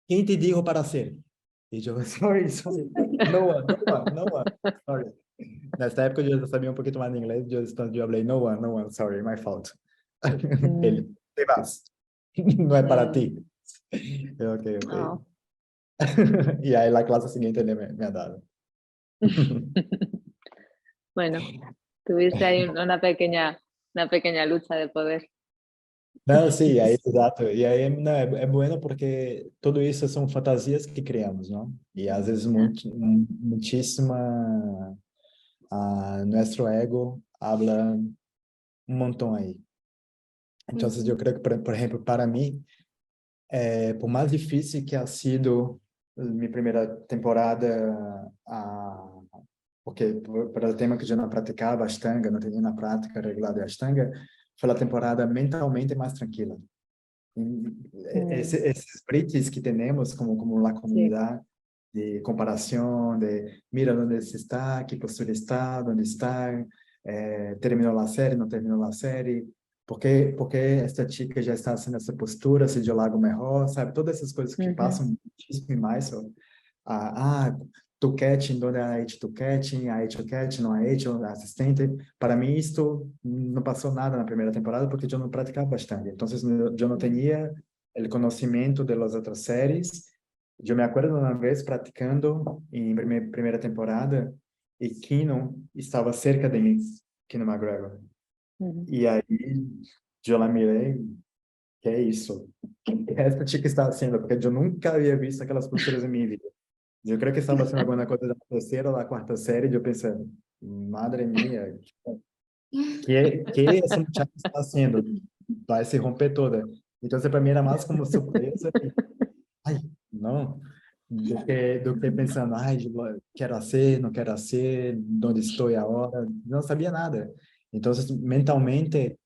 quem te dijo para hacer? E eu, sorry, no one, sorry. Nessa época eu já sabia um pouquinho mais de inglês, eu falei, no one, sorry, my fault. Ele, te vas, não é para ti. Eu, ok. No. E aí, na classe seguinte, ele me ha dado. Bueno, tuviste ahí una pequeña lucha de poder. Não, sim, é exato. E aí não, é bueno porque tudo isso são fantasias que criamos, não? E às vezes muitíssima nosso ego habla um montão aí. Então, eu creio que, por exemplo, para mim, por mais difícil que ha sido minha primeira temporada, porque por o tema que eu não praticava Ashtanga, não tinha na prática regular de Ashtanga, foi a temporada mentalmente mais tranquila. Esses brites que temos como a Sí. comunidade de comparação, de mira onde está, que postura está, onde está, terminou a série, não terminou a série, porque esta chica já está assim nessa postura, se eu largo melhor, sabe? Todas essas coisas que passam muitíssimo mais. Tu catching, onde a H tu catching, a H o catching, não a H o assistente. Para mim, isto não passou nada na primeira temporada porque eu não praticava bastante. Então, eu não tinha o conhecimento das outras séries. Eu me acordo uma vez praticando em primeira temporada e Keenan estava cerca de mim, Keenan McGregor. E aí, eu lá mirei, que é isso? Esta chica está haciendo, porque eu nunca havia visto aquelas posturas em minha vida. Eu creio que estava sendo alguma coisa da terceira ou da quarta série, e eu pensei, madre mía, que essa muchacha está haciendo? Vai se romper toda. Então, para mim era mais como surpresa. Ai, não. Do que pensando, ai, quero ser, não quero ser, onde estou agora. Não sabia nada. Então, mentalmente,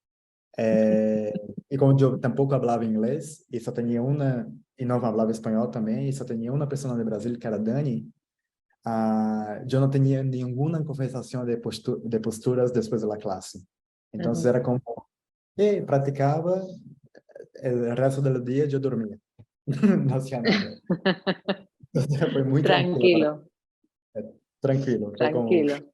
e como eu tampouco falava inglês, e só tinha uma, e não falava espanhol também, e só tinha uma pessoa no Brasil, que era Dani, eu não tinha nenhuma conversação de posturas depois da classe. Então, era como, praticava, o resto do dia eu dormia. Não hacía nada. Foi muito tranquilo para Tranquilo, mim. Tranquilo. Foi como tranquilo.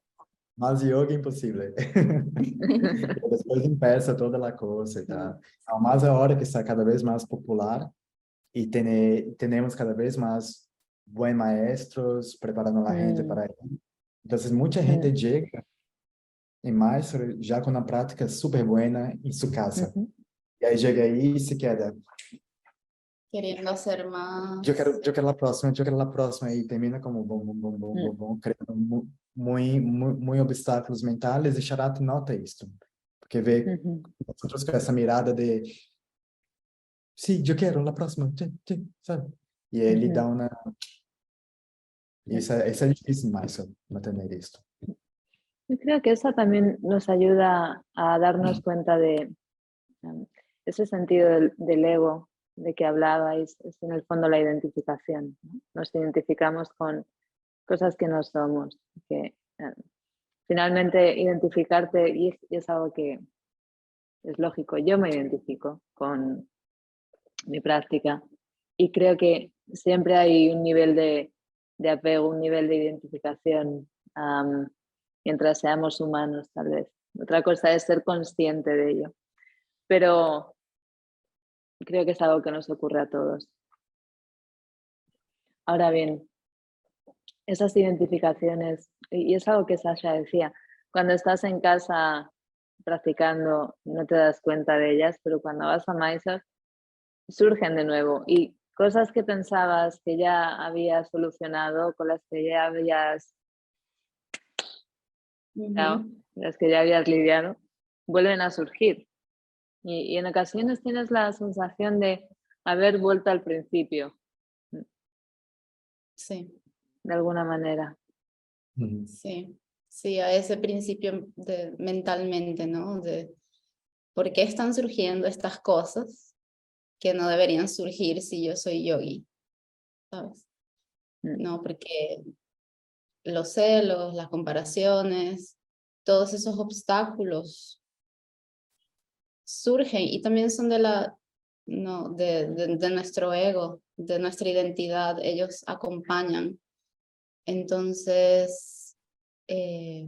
mais yoga impossível. Depois empieza toda a coisa e tal. Mas a hora que está cada vez mais popular e temos cada vez mais bons maestros preparando a gente para isso. Então, muita gente chega em maestro já com uma prática super boa em sua casa. E aí chega aí e se queda. Queriendo hacer más. Eu quero a próxima, e termina como bom, criando muito obstáculos mentais, e Sharat nota isso, porque vê outros com essa mirada de, sim, eu quero a próxima, sabe? E ele dá uma, isso é difícil mais, manter isso. Yo creo que eso también nos ayuda a darnos cuenta de ese sentido del ego de que hablabais, es en el fondo la identificación, ¿no? Nos identificamos con cosas que no somos, que finalmente identificarte, y es algo que es lógico, yo me identifico con mi práctica y creo que siempre hay un nivel de apego, un nivel de identificación, mientras seamos humanos, tal vez. Otra cosa es ser consciente de ello, pero creo que es algo que nos ocurre a todos. Ahora bien, esas identificaciones, y es algo que Sasha decía, cuando estás en casa practicando no te das cuenta de ellas, pero cuando vas a Mysore surgen de nuevo y cosas que pensabas que ya habías solucionado, con las que ya habías, las que ya habías lidiado, vuelven a surgir. Y en ocasiones tienes la sensación de haber vuelto al principio, Sí, de alguna manera. sí, sí, a ese principio mentalmente, ¿no? De por qué están surgiendo estas cosas que no deberían surgir si yo soy yogi, ¿sabes? No, porque los celos, las comparaciones, todos esos obstáculos surgen y también son no, de nuestro ego, de nuestra identidad, ellos acompañan. Entonces, es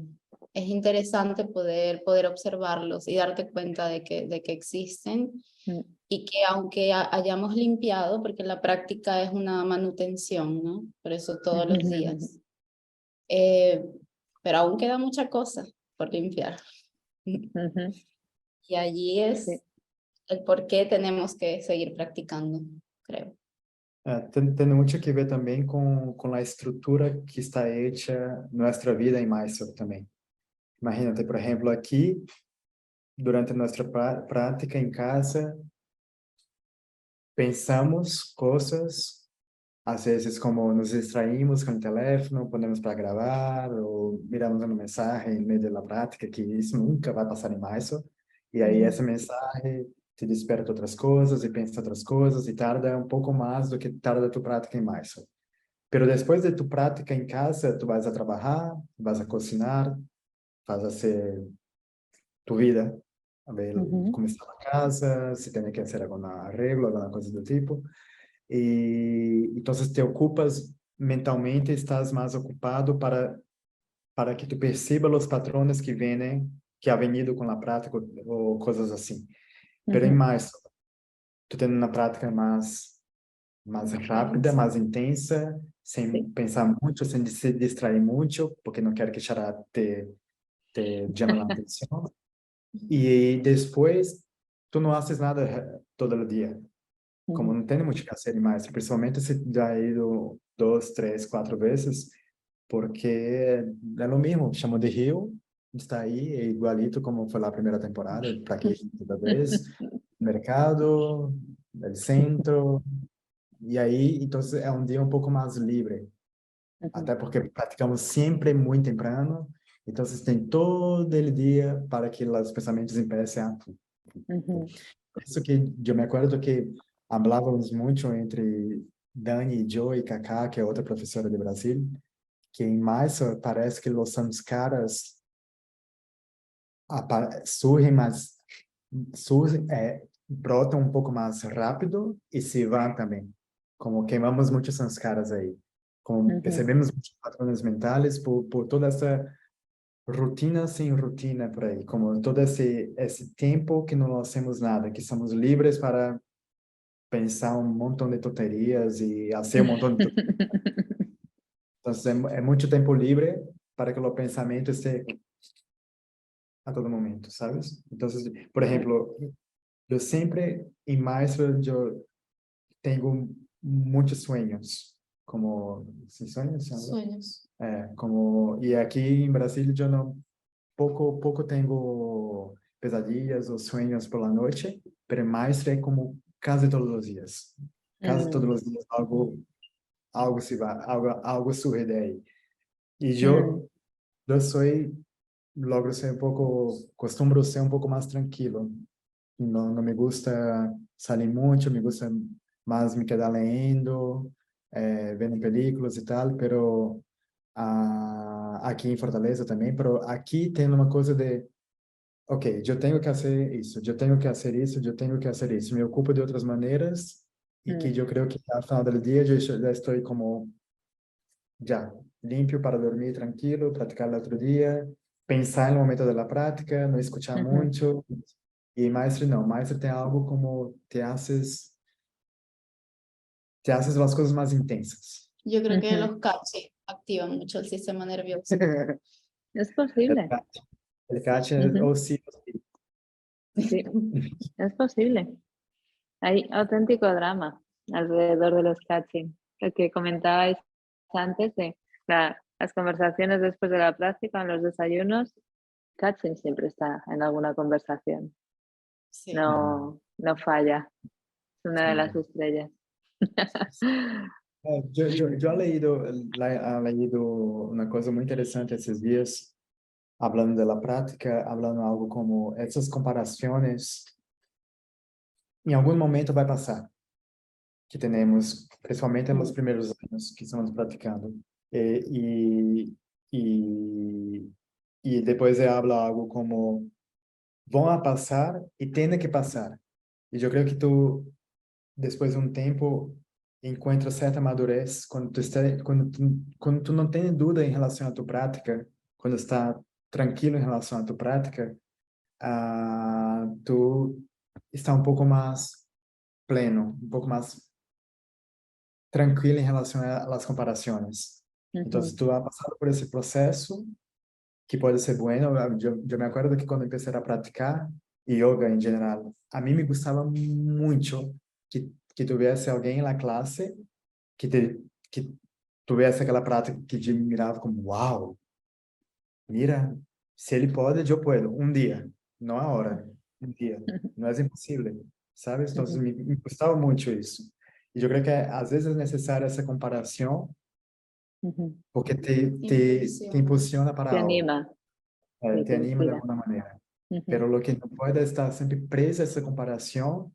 interesante poder observarlos y darte cuenta de que existen y que aunque hayamos limpiado, porque la práctica es una manutención, ¿no? Por eso todos los días. Pero aún queda mucha cosa por limpiar. Y allí es Sí. el por qué tenemos que seguir practicando, creo. Tem mucho que ver también con la estructura que está hecha nuestra vida en Mysore también. Imagínate, por ejemplo, aquí, durante nuestra práctica en casa, pensamos cosas, às vezes como nos distraímos con el teléfono, ponemos para grabar o miramos una mensaje en medio de la práctica, que isso nunca vai passar em Mysore. E aí essa mensagem te desperta outras coisas e pensa outras coisas e tarda um pouco mais do que tarda tu prática em Mysore. Pero depois de tu prática em casa, tu vas a trabalhar, vas a cocinar, vas a hacer tu vida, a ver como está a casa, se tem que fazer algum arreglo, alguma coisa do tipo. E então te ocupas mentalmente, estás mais ocupado para que tu perceba os patrones que vêm, que ha venido com a prática ou coisas assim. Pero em mais, tu tendo uma prática mais rápida, mais intensa, sem pensar muito, sem se distrair muito, porque não quero que Shara te llame a atenção. E depois, tu não haces nada todo o dia. Como não tem muito que fazer mais, principalmente se já ido 2, 3, 4 vezes, porque é o mesmo, chamou de Rio, está aí, é igualito como foi lá a primeira temporada, para que toda vez, mercado, el centro, e aí, então é um dia um pouco mais livre, até porque praticamos sempre muito temprano, então tem todo o dia para que os pensamentos empecem a... Por isso que eu me acordo que falávamos muito entre Dani, Joe e Kaká, que é outra professora de Brasil, que em Mysore parece que os samskaras surgem, brotam um pouco mais rápido e se vão também. Como queimamos muitos samskaras aí. Como percebemos muitos padrões mentais por toda essa rotina sem rotina por aí. Como todo esse tempo que não hacemos nada, que somos livres para pensar um montão de tonterias e fazer um montão de Então, é muito tempo livre para que o pensamento esteja a todo momento, sabes? Então, por exemplo, eu sempre, em Maestro, eu tenho muitos sonhos, como, ¿sí, sonhos? Sueños. Como, e aqui em Brasília, eu não, pouco tenho pesadillas ou sonhos por la noite, pero Maestro é como quase todos os dias. Quase todos os dias algo se vai, algo surge de aí. E eu sou, logro ser costumo ser um pouco mais tranquilo. Não me gusta sair muito, me gusta mais me quedar lendo, vendo películas e tal, pero aqui em Fortaleza também, pero aqui tem uma coisa de, ok, eu tenho que fazer isso, eu tenho que fazer isso, eu tenho que fazer isso. Me ocupo de outras maneiras e que eu creio que ao final do dia eu já estou como já limpio para dormir tranquilo, praticar outro dia, pensar no momento da prática, não escutar muito. E maestro não, maestro tem algo como te haces as coisas mais intensas. Yo creo que los kachi activan mucho el sistema nervioso. Es posible. El cache, ou sim. Sí, es posible. Hay auténtico drama alrededor de los catching. Lo que comentabais antes de las conversaciones después de la práctica, en los desayunos, catching siempre está en alguna conversación. Sí. No falla. Es una de las Sí. estrellas. Yo he leído una cosa muy interesante estos días, hablando de la práctica, hablando algo como essas comparações, em algum momento vai passar, que temos, principalmente nos primeiros anos que estamos praticando. E, e, e depois ele habla algo como, vão a passar e tem que passar. E eu creio que tu, depois de um tempo, encontra certa madurez quando tu está, quando tu não tem dúvida em relação à tua prática, quando está tranquilo em relação à tua prática, tu está um pouco mais pleno, um pouco mais tranquilo em relação às comparações. Então, se tu has passado por esse processo, que pode ser bueno, eu me acordo que quando comecei a praticar yoga em geral, a mim me gostava muito que tivesse alguém na classe que tivesse aquela prática que te mirava como, uau, mira, se ele pode, eu posso, um dia, não a hora, um dia, não é impossível, sabe? Então, me gostava muito isso. E eu creio que às vezes é necessária essa comparação, porque te impulsiona para Te algo, anima y te te anima de inspira. alguma maneira. Pero lo que no puede estar sempre preso a essa comparação,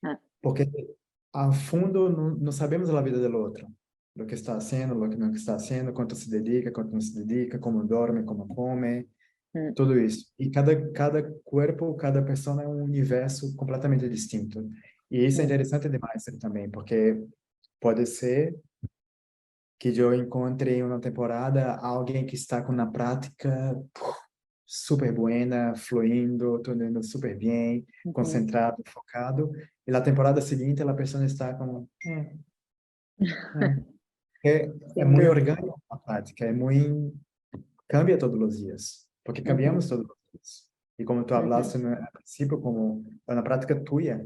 Ah, porque a fundo não sabemos a vida do outro, lo que está haciendo, lo que não está haciendo, quanto se dedica, quanto não se dedica, como dorme, como come, mm, tudo isso. E cada corpo, cada pessoa é um universo completamente distinto. E isso é mm, interessante demais também, porque pode ser que eu encontre em uma temporada alguém que está com uma prática super buena, fluindo, tudo indo super bem, concentrado, focado. E na temporada seguinte, a pessoa está como... É Sin muito duda. orgânico a prática, é muito... Cambia todos os dias, porque Ujú, cambiamos todos os dias. E como tu ujú, hablaste no princípio, como é uma prática tuya,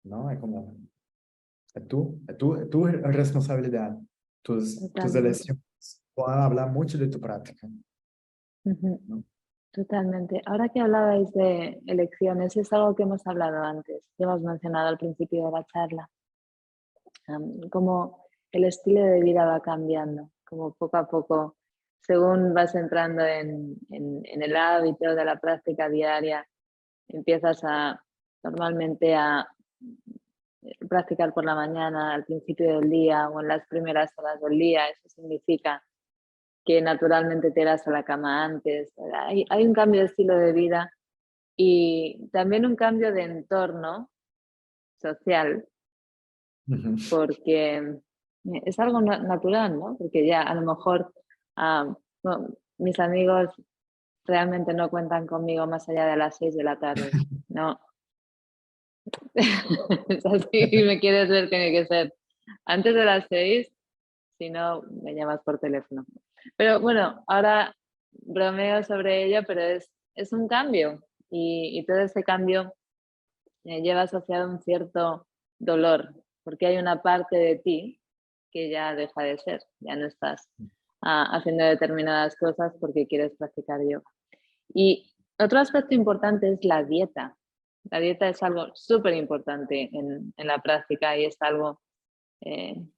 não? É como... É tu responsabilidade. Tus totalmente. eleições vão falar muito de tu prática, Ujú, não? totalmente. Ahora que hablabais de elecciones, es algo que hemos hablado antes, que hemos mencionado al principio de la charla. Cómo el estilo de vida va cambiando, como poco a poco, según vas entrando en el hábito de la práctica diaria, empiezas normalmente a practicar por la mañana, al principio del día o en las primeras horas del día. Eso significa que naturalmente te irás a la cama antes. Hay un cambio de estilo de vida y también un cambio de entorno social, Uhum. porque es algo natural, ¿no? Porque ya a lo mejor no, mis amigos realmente no cuentan conmigo más allá de las 6 de la tarde, ¿no? Es así, y me quieres ver, tiene que ser antes de las 6, si no, me llamas por teléfono. Pero bueno, ahora bromeo sobre ello, pero es un cambio y todo ese cambio lleva asociado un cierto dolor, porque hay una parte de ti que ya deja de ser, ya no estás haciendo determinadas cosas porque quieres practicar yoga. Y otro aspecto importante es la dieta. La dieta es algo súper importante en la práctica y es algo en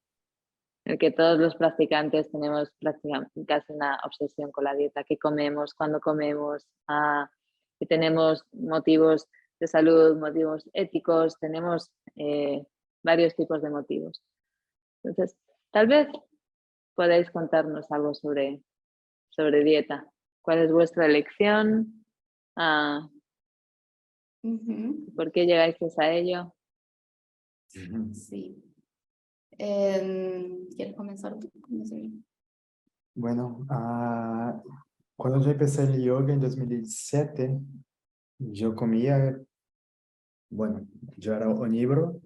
el que todos los practicantes tenemos casi una obsesión con la dieta, qué comemos, cuándo comemos, que tenemos motivos de salud, motivos éticos, tenemos varios tipos de motivos. Entonces, tal vez podáis contarnos algo sobre dieta. ¿Cuál es vuestra elección? ¿Por qué llegáis a ello? Sí. ¿Quieres comenzar tú? Bueno, quando eu empecé el yoga em 2017, eu comia, bueno, eu era onívoro,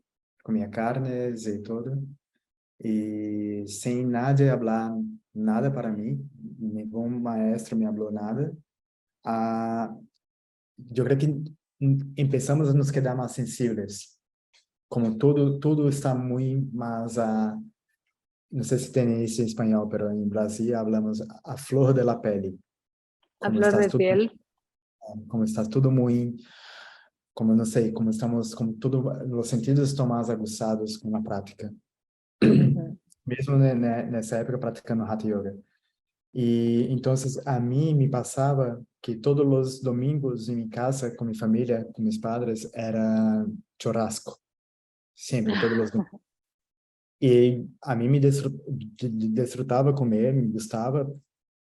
comia carnes e tudo, e sem nadie hablar nada para mim, nenhum maestro me falou nada. Eu creio que começamos a nos quedar mais sensíveis como tudo está muy más a, no sé si tiene eso en español, pero en Brasil hablamos a flor de la pele. A Como flor estás de tudo, piel. como está tudo muy, como não sei, como estamos, como tudo, os sentidos estão mais aguçados com a prática. Ujú. Mesmo nessa época praticando Hatha Yoga. E então, a mim me passava que todos os domingos em minha casa, com minha família, com meus padres, era churrasco. Sempre, todos os domingos. E a mim me desfrutava comer, me gostava,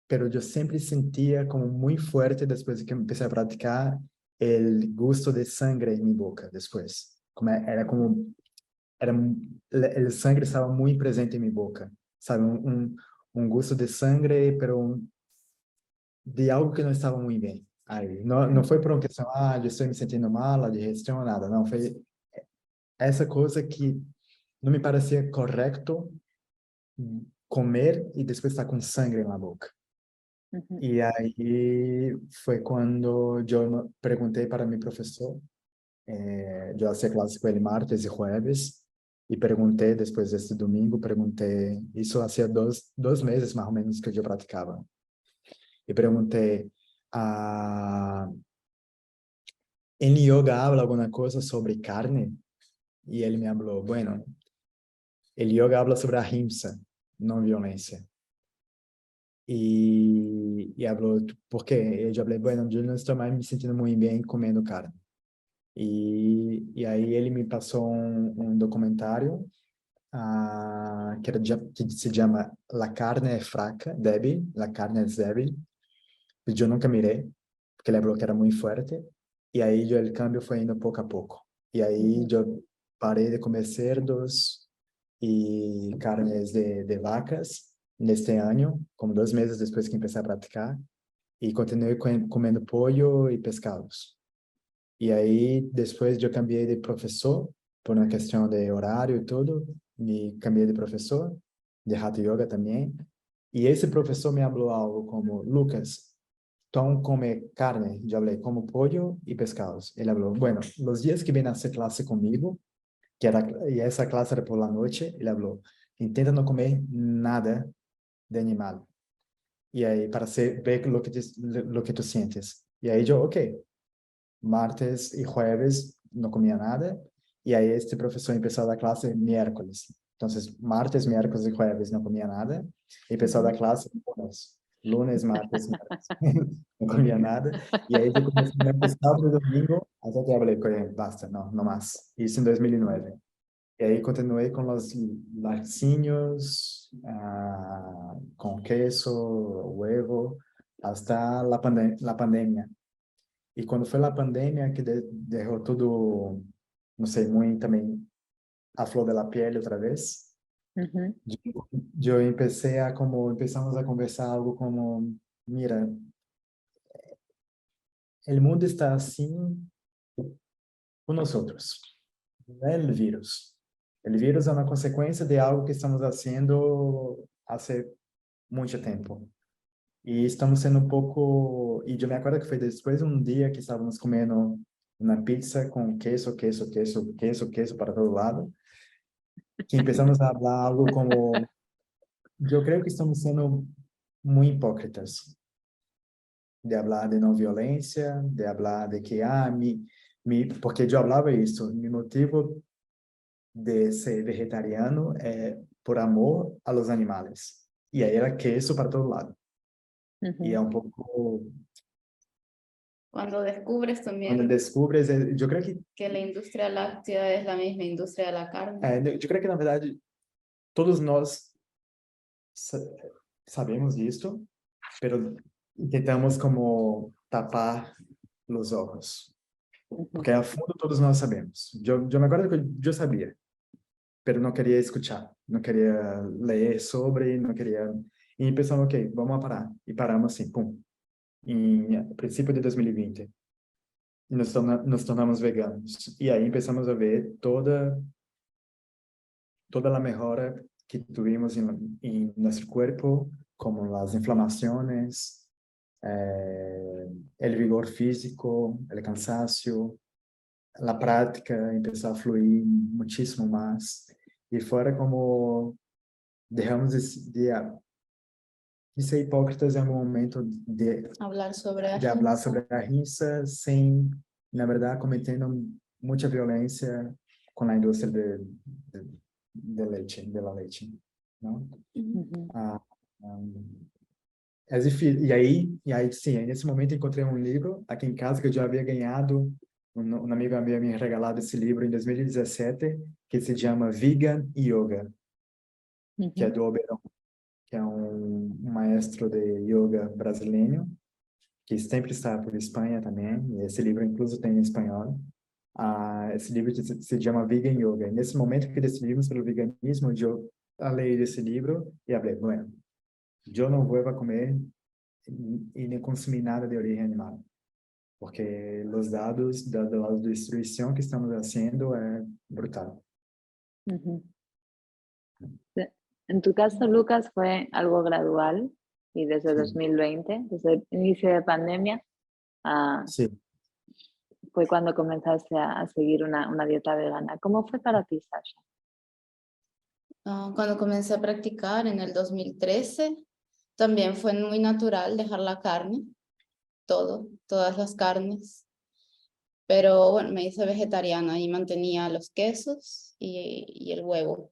pero eu sempre sentia como muito forte depois que comecei a praticar o gosto de sangue em minha boca depois. Era como era o sangue estava muito presente em minha boca, sabe, um gosto de sangue, pero de algo que não estava muito bem. Aí não foi por uma questão, eu estou me sentindo mal, a digestão ou nada, não, foi essa coisa que não me parecia correto comer e depois estar com sangue na boca. Ujú. E aí foi quando eu perguntei para meu professor, eu fazia classe com ele martes e jueves, e perguntei, depois desse domingo, isso há dois meses mais ou menos que eu praticava, e perguntei, em yoga habla alguma coisa sobre carne? E ele me falou, bueno, el yoga habla sobre ahimsa, não violência. E falou, por quê? Eu falei, bueno, eu não estou mais me sentindo muito bem comendo carne. E aí ele me passou um documentário que se chama La Carne é Fraca, débil, La Carne é Débil. Eu nunca mirei, porque ele falou que era muito forte. E aí o câmbio foi indo pouco a pouco. E aí eu parei de comer cerdos e carnes de vacas neste ano, como 2 meses depois que comecei a praticar. E continuei comendo pollo e pescados. E aí, depois eu cambiei de professor, por uma questão de horário e tudo, me cambiei de professor, de Hatha Yoga também. E esse professor me falou algo como, Lucas, tu come carne? Eu falei, como pollo e pescados. Ele falou, bueno, os dias que vem a hacer classe comigo, e essa classe era por la noite, ele falou, intenta não comer nada de animal. E aí, para ver lo que tu sientes. E aí eu, ok. Martes y jueves no comía nada, y ahí este profesor empezó a dar clase miércoles. Entonces, martes, miércoles y jueves no comía nada, y empezó a dar clase lunes, martes, miércoles, no comía nada, y ahí yo comencé a comer sábado y domingo, hasta que hablé con él, basta, no más. Hice en 2009. Y ahí continué con los laticinios, con queso, huevo, hasta la pandemia. E quando foi a pandemia que derrou tudo, não sei, muito também a flor da pele outra vez, Ujú. eu empecé empezamos a conversar algo como, mira, o mundo está assim com nós outros, não é o vírus. O vírus é uma consequência de algo que estamos fazendo há muito tempo. E estamos sendo um pouco... E eu me acordo que foi depois de um dia que estávamos comendo uma pizza com queso para todo lado, que começamos a falar algo como... Eu creio que estamos sendo muito hipócritas. De falar de não violência, de falar de que, porque eu falava isso, meu motivo de ser vegetariano é por amor a los animales. E aí era queso para todo lado. E é Ujú. um pouco... Cuando descubres Quando también descubres, eu creio que la industria láctea es la misma industria de la carne. eu creio que na verdade todos nós sabemos disto, pero tentamos como tapar os olhos, Ujú. porque a fundo todos nós sabemos. Eu me acordo que eu sabia, pero não queria escutar, não queria ler sobre, não queria... E pensamos, ok, vamos parar. E paramos assim, pum, em princípio de 2020. E nos tornamos veganos. E aí começamos a ver toda a melhora que tuvimos em nosso corpo, como as inflamações, o vigor físico, o cansaço, la práctica empezó a fluir muchísimo más. Y fuera como dejamos de ser hipócritas em algum momento Hablar sobre de hablar ahimsa. sobre a ahimsa sem, na verdade, cometendo muita violência com a indústria de leite, de la leche, não? Ujú. É difícil. E aí, sim, aí nesse momento encontrei um livro aqui em casa que eu já havia ganhado, um amigo havia me regalado esse livro em 2017, que se chama Vegan Yoga, que é Ujú. do Oberon, que é um maestro de yoga brasileiro, que sempre está por Espanha também, e esse livro incluso tem em espanhol. Esse livro se chama Vegan Yoga. E nesse momento que decidimos pelo veganismo, eu leio esse livro e falei, bueno, eu não vou comer e nem consumir nada de origem animal, porque os dados da destruição que estamos fazendo é brutal. Ujú. En tu caso, Lucas, fue algo gradual y desde Sí. 2020, desde el inicio de pandemia, ah, Sí. fue cuando comenzaste a seguir una dieta vegana. ¿Cómo fue para ti, Sasha? Cuando comencé a practicar en el 2013, también fue muy natural dejar la carne, todas las carnes. Pero bueno, me hice vegetariana y mantenía los quesos y el huevo.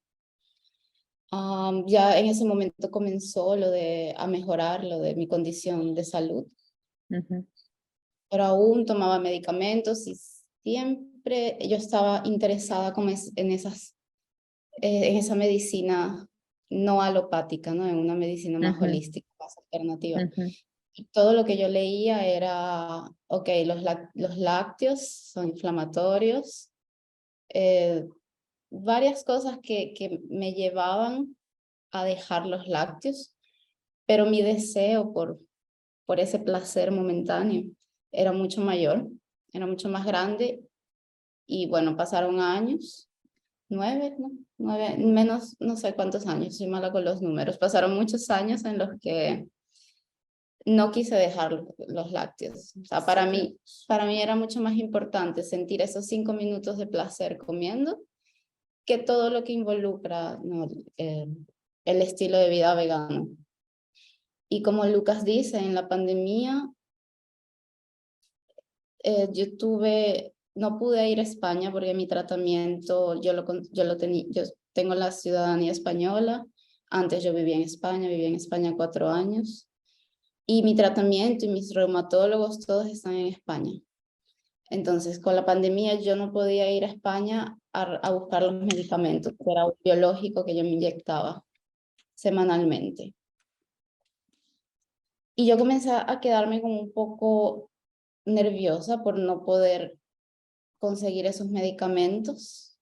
Ya en ese momento comenzó a mejorar lo de mi condición de salud, Ujú. pero aún tomaba medicamentos y siempre yo estaba interesada como en esa medicina no alopática, ¿no? En una medicina más Ujú. holística, más alternativa. Ujú. Y todo lo que yo leía era, ok, los lácteos son inflamatorios, varias cosas que me llevaban a dejar los lácteos, pero mi deseo por ese placer momentáneo era mucho mayor, era mucho más grande. Y bueno, pasaron años, 9, ¿no? 9, menos, no sé cuántos años, soy mala con los números. Pasaron muchos años en los que no quise dejar los lácteos. O sea, para mí era mucho más importante sentir esos 5 minutos de placer comiendo que todo lo que involucra, ¿no? El estilo de vida vegano. Y como Lucas dice, en la pandemia no pude ir a España porque mi tratamiento, yo tengo la ciudadanía española, antes yo vivía en España 4 años, y mi tratamiento y mis reumatólogos todos están en España. Entonces, con la pandemia yo no podía ir a España a buscar los medicamentos, que era un biológico que yo me inyectaba semanalmente. Y yo comencé a quedarme como un poco nerviosa por no poder conseguir esos medicamentos.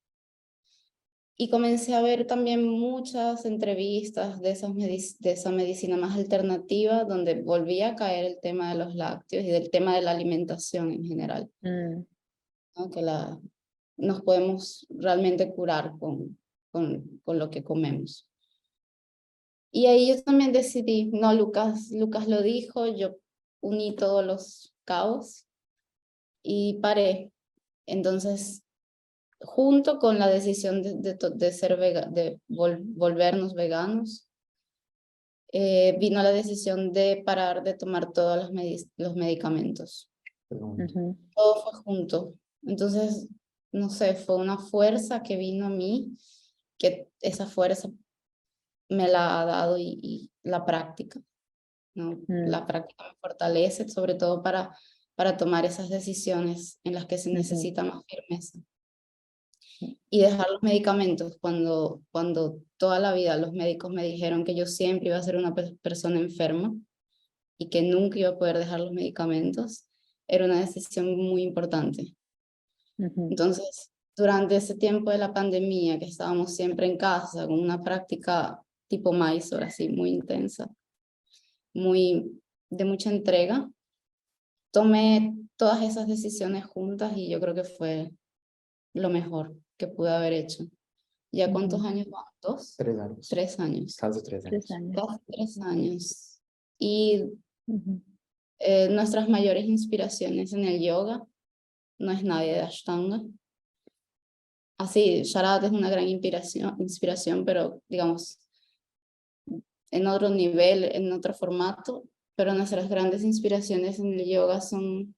Y comencé a ver también muchas entrevistas de esa medicina más alternativa, donde volvía a caer el tema de los lácteos y del tema de la alimentación en general, Mm. ¿no? Que nos podemos realmente curar con lo que comemos. Y ahí yo también decidí, no, Lucas lo dijo, yo uní todos los cabos y paré. Entonces, junto con la decisión de ser volvernos veganos, vino la decisión de parar de tomar todos los medicamentos. Ujú. Todo fue junto. Entonces, no sé, fue una fuerza que vino a mí, que esa fuerza me la ha dado y la práctica, ¿no? La práctica me fortalece, sobre todo para tomar esas decisiones en las que se necesita más firmeza. Y dejar los medicamentos cuando toda la vida los médicos me dijeron que yo siempre iba a ser una persona enferma y que nunca iba a poder dejar los medicamentos, era una decisión muy importante. Ujú. Entonces, durante ese tiempo de la pandemia, que estábamos siempre en casa, con una práctica tipo Mysore, así muy intensa, de mucha entrega, tomé todas esas decisiones juntas y yo creo que fue lo mejor que pude haber hecho. ¿Ya cuántos Ujú. años van? ¿2? 3 años. 3 años. Casi 3 años. 3 años. Casi 3 años. Y Ujú. nuestras mayores inspiraciones en el yoga no es nadie de Ashtanga. Así, Sharath es una gran inspiración, pero digamos, en otro nivel, en otro formato, pero nuestras grandes inspiraciones en el yoga son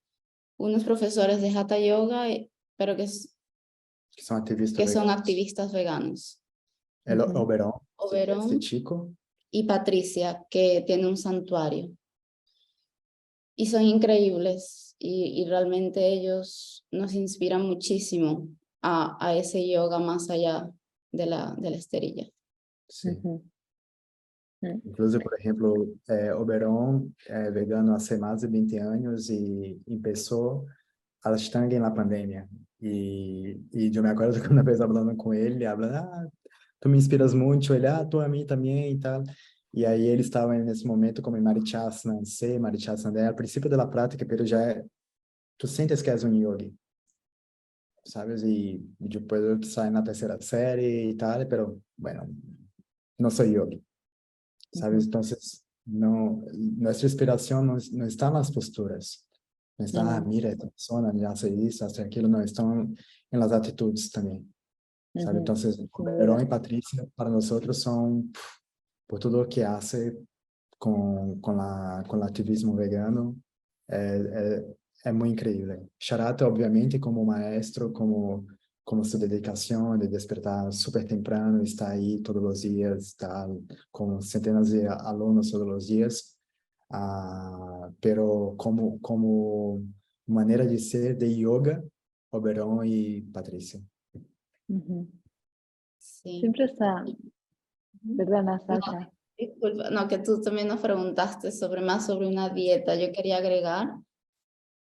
unos profesores de Hatha Yoga, pero que Que son activistas son veganos. activistas veganos. El Oberon, Oberon este chico. y Patricia, que tiene un santuario. Y son increíbles y realmente ellos nos inspiran muchísimo a ese yoga más allá de la esterilla. Sí. Incluso, por ejemplo, Oberon é vegano hace más de 20 años y empezó a Ashtanga en la pandemia. Y yo me acuerdo que una vez hablando con él, hablando, tú me inspiras mucho, ele, tú a mí también y tal. Y ahí ele estava nesse momento como em Marichasana C, Marichasana D, al principio de la práctica, pero já tu sientes que és um yogi, sabes? E depois sair na terceira série e tal, pero, bueno, não sou yogi, sabes? Entonces, no, nuestra inspiración no está en las posturas, no está, mira, esta persona ya hace eso, hace aquilo, no, están en las actitudes también, ¿sabes? Entonces, Verón y Patricia para nosotros son, por todo lo que hace con el activismo vegano, es muy increíble. Sharath, obviamente, como maestro, como su dedicación de despertar súper temprano, está ahí todos los días, está con centenas de alumnos todos los días, pero como manera de ser de yoga, Oberon y Patricia. Sí. Siempre está, perdona, Sasha. No, disculpa, no, que tú también nos preguntaste más sobre una dieta. Yo quería agregar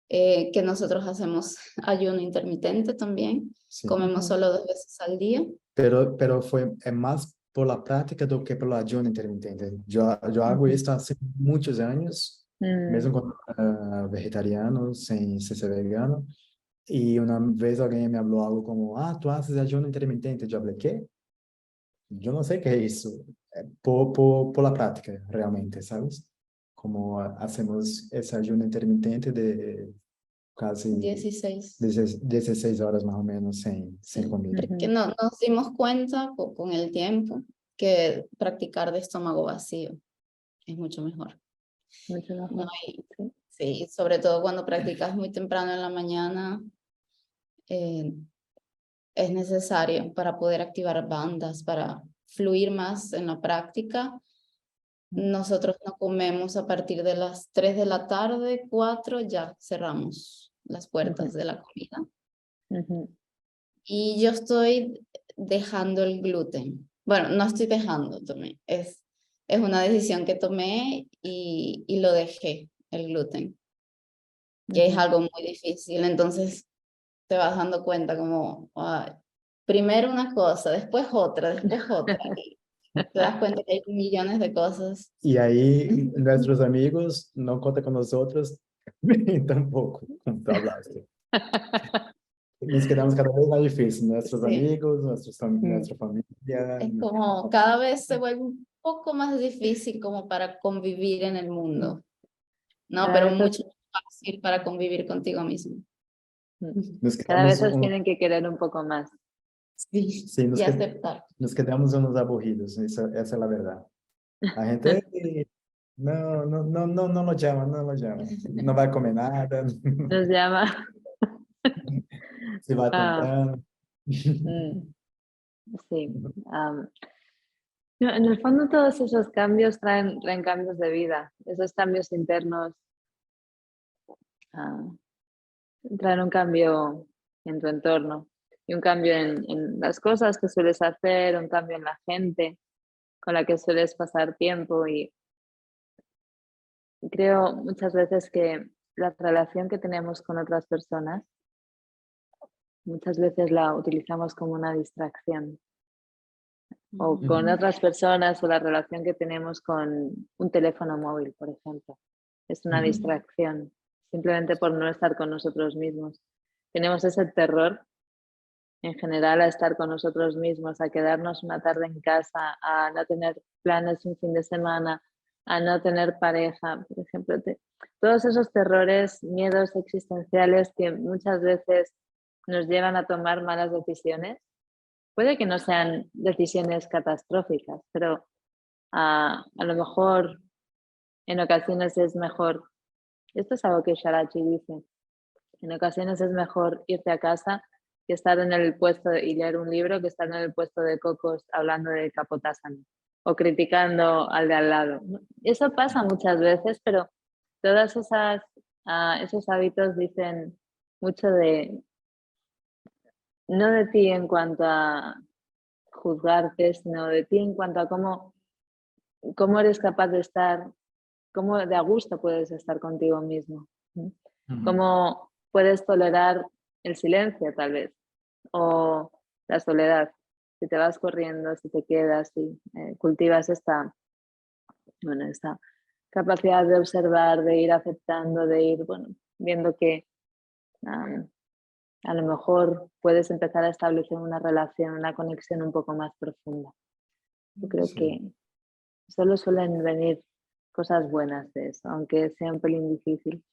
que nosotros hacemos ayuno intermitente también. Sí. Comemos solo 2 veces al día. Pero es más por la práctica do que pelo ayuno intermitente. Yo hago esto hace muchos años, mesmo cuando era vegetariano, sin ser vegano. Y una vez alguien me habló algo como, tú haces ayuno intermitente. Yo hablé, ¿qué? Yo no sé qué es eso. Por la práctica, realmente, ¿sabes? Como hacemos ese ayuno intermitente de casi 16 horas más o menos sin comida. Porque nos dimos cuenta con el tiempo que practicar de estómago vacío es mucho mejor. Mucho mejor. No, sí, sobre todo cuando practicas muy temprano en la mañana, es necesario para poder activar bandas, para fluir más en la práctica. Nosotros no comemos a partir de las 3 de la tarde, 4 ya cerramos las puertas de la comida. Y yo estoy dejando el gluten. Bueno, no estoy dejando, tomé. Es una decisión que tomé y lo dejé, el gluten. Que es algo muy difícil. Entonces te vas dando cuenta como, primero una cosa, después otra, después otra. Y te das cuenta que hay millones de cosas. Y ahí nuestros amigos no cuentan con nosotros tampoco, como tú hablaste. Nos quedamos cada vez más difícil, nuestros amigos, nuestra familia. Es como cada vez se vuelve un poco más difícil como para convivir en el mundo, ¿no? Pero mucho más fácil para convivir contigo mismo. Cada vez nos tienen que querer un poco más. Sí, y aceptar. Nos quedamos unos aburridos, esa es la verdad. La gente no lo llama, no va a comer nada. Nos llama. Se va temprano. Sí. En el fondo todos esos cambios traen cambios de vida. Esos cambios internos traen un cambio en tu entorno y un cambio en las cosas que sueles hacer, un cambio en la gente con la que sueles pasar tiempo. Y creo muchas veces que la relación que tenemos con otras personas muchas veces la utilizamos como una distracción. O con otras personas, o la relación que tenemos con un teléfono móvil, por ejemplo. Es una distracción, simplemente por no estar con nosotros mismos. Tenemos ese terror, en general, a estar con nosotros mismos, a quedarnos una tarde en casa, a no tener planes un fin de semana, a no tener pareja, por ejemplo. Todos esos terrores, miedos existenciales que muchas veces nos llevan a tomar malas decisiones. Puede que no sean decisiones catastróficas, pero a lo mejor en ocasiones es mejor, esto es algo que Sharachi dice, en ocasiones es mejor irte a casa que estar en el puesto y leer un libro que estar en el puesto de cocos hablando de Kapotasana o criticando al de al lado. Eso pasa muchas veces, pero todas esos hábitos dicen mucho de, no de ti en cuanto a juzgarte, sino de ti en cuanto a cómo eres capaz de estar, cómo de a gusto puedes estar contigo mismo, ¿no? Cómo puedes tolerar el silencio tal vez, o la soledad, si te vas corriendo, si te quedas, si cultivas esta capacidad de observar, de ir aceptando, de ir, viendo que a lo mejor puedes empezar a establecer una relación, una conexión un poco más profunda. Yo creo que solo suelen venir cosas buenas de eso, aunque sea un pelín difícil.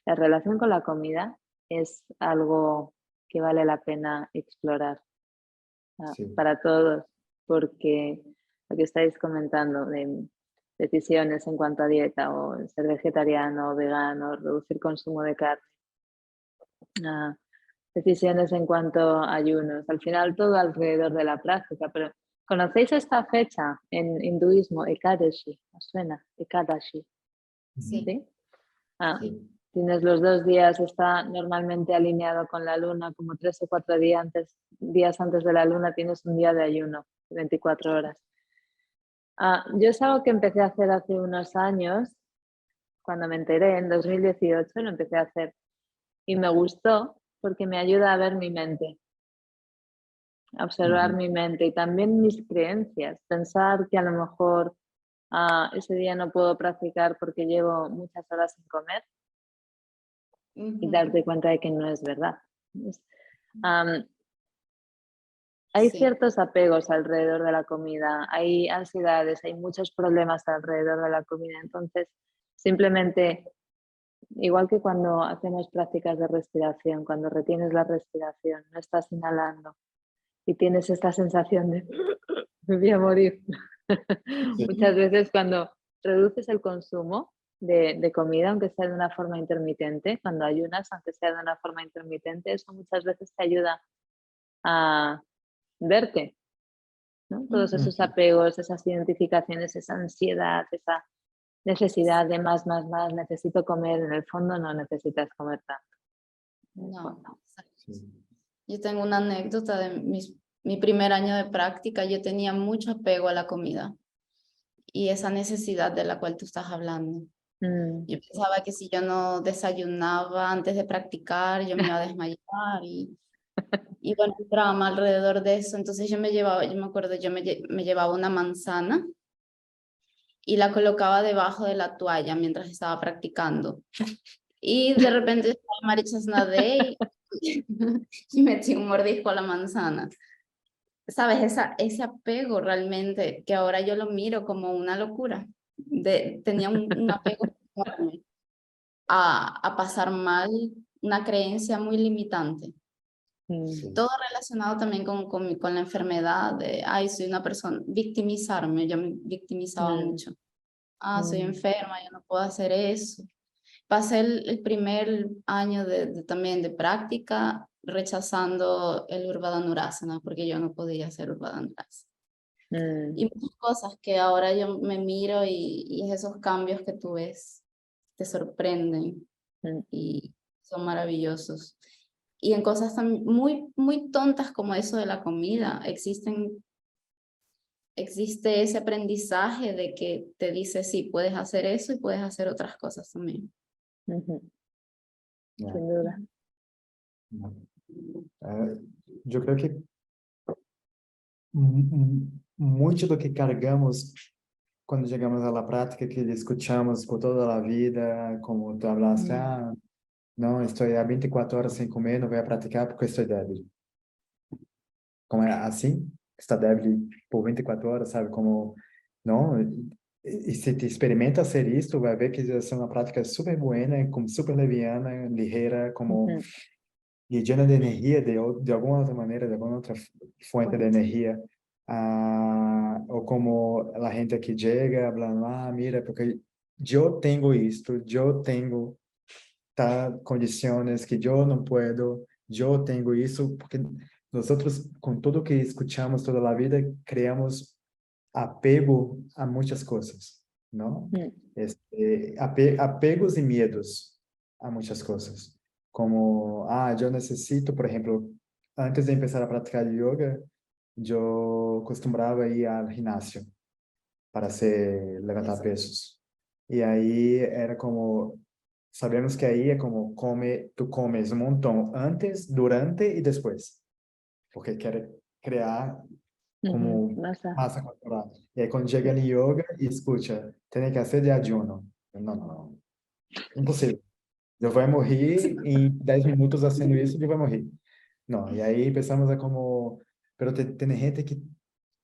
La relación con la comida es algo que vale la pena explorar para todos, porque lo que estáis comentando de decisiones en cuanto a dieta o ser vegetariano o vegano, reducir consumo de carne, decisiones en cuanto a ayunos, al final todo alrededor de la práctica, pero ¿conocéis esta fecha en hinduismo? Ekadashi, ¿os suena? Ekadashi. Sí. ¿Sí? Sí. Tienes los 2 días, está normalmente alineado con la luna, como 3 o 4 días antes de la luna tienes un día de ayuno, 24 horas. Yo es algo que empecé a hacer hace unos años, cuando me enteré, en 2018 lo empecé a hacer y me gustó porque me ayuda a ver mi mente, a observar mi mente y también mis creencias, pensar que a lo mejor ese día no puedo practicar porque llevo muchas horas sin comer y darte cuenta de que no es verdad. Hay ciertos apegos alrededor de la comida, hay ansiedades, hay muchos problemas alrededor de la comida, entonces simplemente, igual que cuando hacemos prácticas de respiración, cuando retienes la respiración, no estás inhalando y tienes esta sensación de me voy a morir. Muchas veces cuando reduces el consumo de comida, aunque sea de una forma intermitente, cuando ayunas, aunque sea de una forma intermitente, eso muchas veces te ayuda a verte, ¿no? Todos esos apegos, esas identificaciones, esa ansiedad, esa necesidad de más, necesito comer, en el fondo no necesitas comer tanto. No. Yo tengo una anécdota de mi primer año de práctica. Yo tenía mucho apego a la comida y esa necesidad de la cual tú estás hablando. Yo pensaba que si yo no desayunaba antes de practicar, yo me iba a desmayar y bueno, el drama alrededor de eso. Entonces yo me acuerdo, yo me llevaba una manzana y la colocaba debajo de la toalla mientras estaba practicando. Y de repente estaba Marichas Nadey y metí un mordisco a la manzana. ¿Sabes? Ese apego realmente, que ahora yo lo miro como una locura. Tenía un apego enorme a pasar mal, una creencia muy limitante. Todo relacionado también con la enfermedad de, ay, soy una persona, victimizarme, yo me victimizaba mucho. Soy enferma, yo no puedo hacer eso. Pasé el primer año también de práctica rechazando el Urdhvanurasana porque yo no podía hacer Urdhvanurasana. Y muchas cosas que ahora yo me miro y esos cambios que tú ves te sorprenden y son maravillosos. Y en cosas tan muy, muy tontas como eso de la comida, existe ese aprendizaje de que te dice, sí, puedes hacer eso y puedes hacer otras cosas también. Sin duda. Yo creo que mucho do que cargamos cuando llegamos a la práctica, que escuchamos por toda la vida, como tú hablaste, no, estoy a 24 horas sin comer, no voy a practicar porque estoy débil. Como é assim, está débil por 24 horas, sabe? Como, não, E se te experimenta hacer esto, vai ver que vai ser uma prática super buena, como super leviana, ligeira, como Ujú. e llena de energia de alguma outra maneira, de alguma outra fuente de Fuente. energia. Ou como a gente que chega, falando, mira, porque eu tenho isto, eu tenho tal condições que eu não puedo, eu tenho isso, porque nós outros, com tudo que escutamos toda a vida, criamos apego a muitas coisas, não? Mm, Apegos e medos a muitas coisas. Como, eu necessito, por exemplo, antes de começar a praticar yoga, eu costumava ir ao ginásio para levantar Eso. pesos. E aí era como, sabemos que aí é como tu comes um montão antes, durante e depois, porque quer criar ujú. como Masa. massa corporal. E aí quando chega no yoga e escuta, tem que fazer de ayuno. Não, não, não. Impossível. Eu vou morrer em 10 minutos fazendo isso, eu vou morrer. Não, e aí pensamos a como, pero tem gente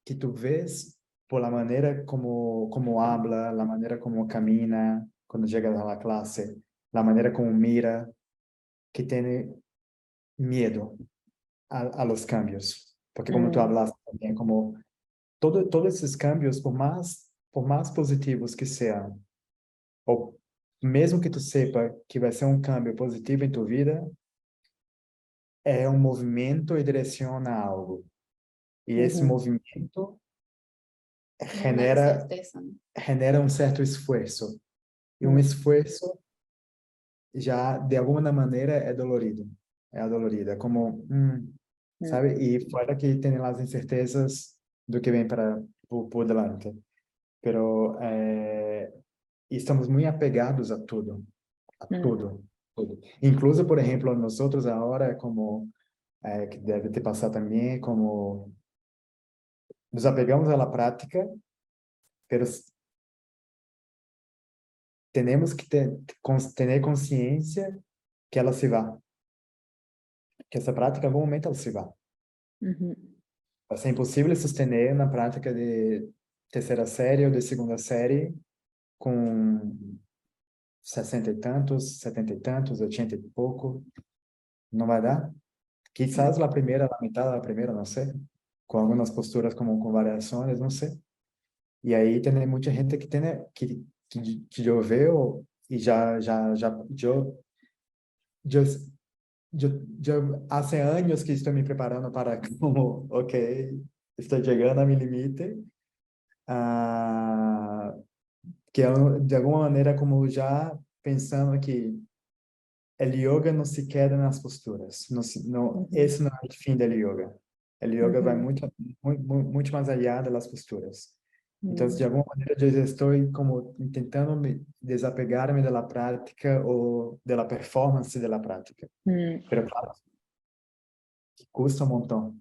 que tu vês por la maneira como habla, la maneira como camina quando chega a la clase, la maneira como mira, que tem medo a los cambios. Porque como tu Mm, hablaste também, como todos esses cambios, por mais positivos que sejam, ou mesmo que tu sepa que vai ser um câmbio positivo em tua vida, é um movimento e direciona algo. E esse ujú, movimento Es una genera incerteza, ¿no? genera um certo esforço. E um mm, esforço já de alguma maneira é dolorido. É dolorido, é como, mm, sabe? E fora que tem as incertezas do que vem para por delante. Pero estamos muito apegados a mm, tudo, tudo. Incluso, por exemplo, nós outros agora, como que deve te passar também, como nos apegamos à prática, pero temos que ter consciência que ela se vá, que essa prática, em algum momento, ela se vá. ujú, Vai ser impossível sostener na prática de terceira série ou de segunda série com 60 e tantos, 70 e tantos, 80 e pouco. Não vai dar. mm, Quizás a primeira, a metade da primeira, não sei. Com algumas posturas como com variações, não sei. E aí tem muita gente que tem que eu vejo e já eu, eu há anos que estou me preparando para como, ok, estou chegando a meu limite, ah, que de alguma maneira como já pensando que o yoga não se queda nas posturas, não, ujú, esse não é o fim do yoga. O yoga vai ujú, muito mais allá das posturas. Então, de mm, alguma maneira, eu estou como tentando me desapegar-me da prática ou da performance da prática. mm, Pero claro, que custa um montão.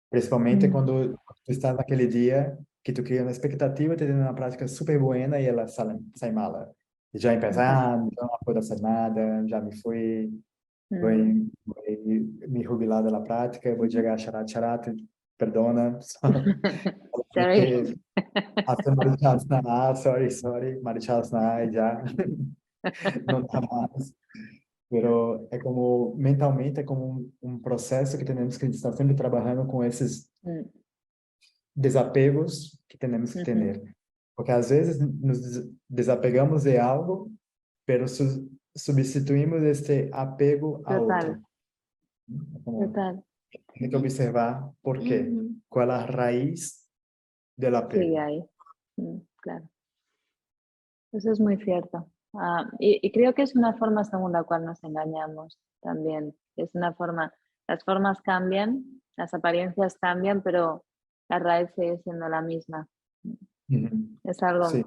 Principalmente mm, quando tu estás naquele dia que tu cria uma expectativa, te tendo uma prática super boa e ela sai mala. E já empieza, ujú, não puedo fazer nada, já me fui, vou, mm. vou me jubilar da prática, vou chegar a charat, perdona, só Sorry. porque hacer marichadas na sorry, marichadas na já não dá mais. Pero é como, mentalmente, é como um processo que temos que estar sempre trabalhando com esses Mm, desapegos que temos que ujú. ter. Porque às vezes nos desapegamos de algo, pero substituímos este apego a Total, outro. Como, total. tem que observar por quê. Ujú. Qual a raiz del Sigue apego. ahí. Claro. Eso es muy cierto. Y creo que es una forma según la cual nos engañamos también. Es una forma, las formas cambian, las apariencias cambian, pero la raíz sigue siendo la misma. Uhum. Es algo, Sim.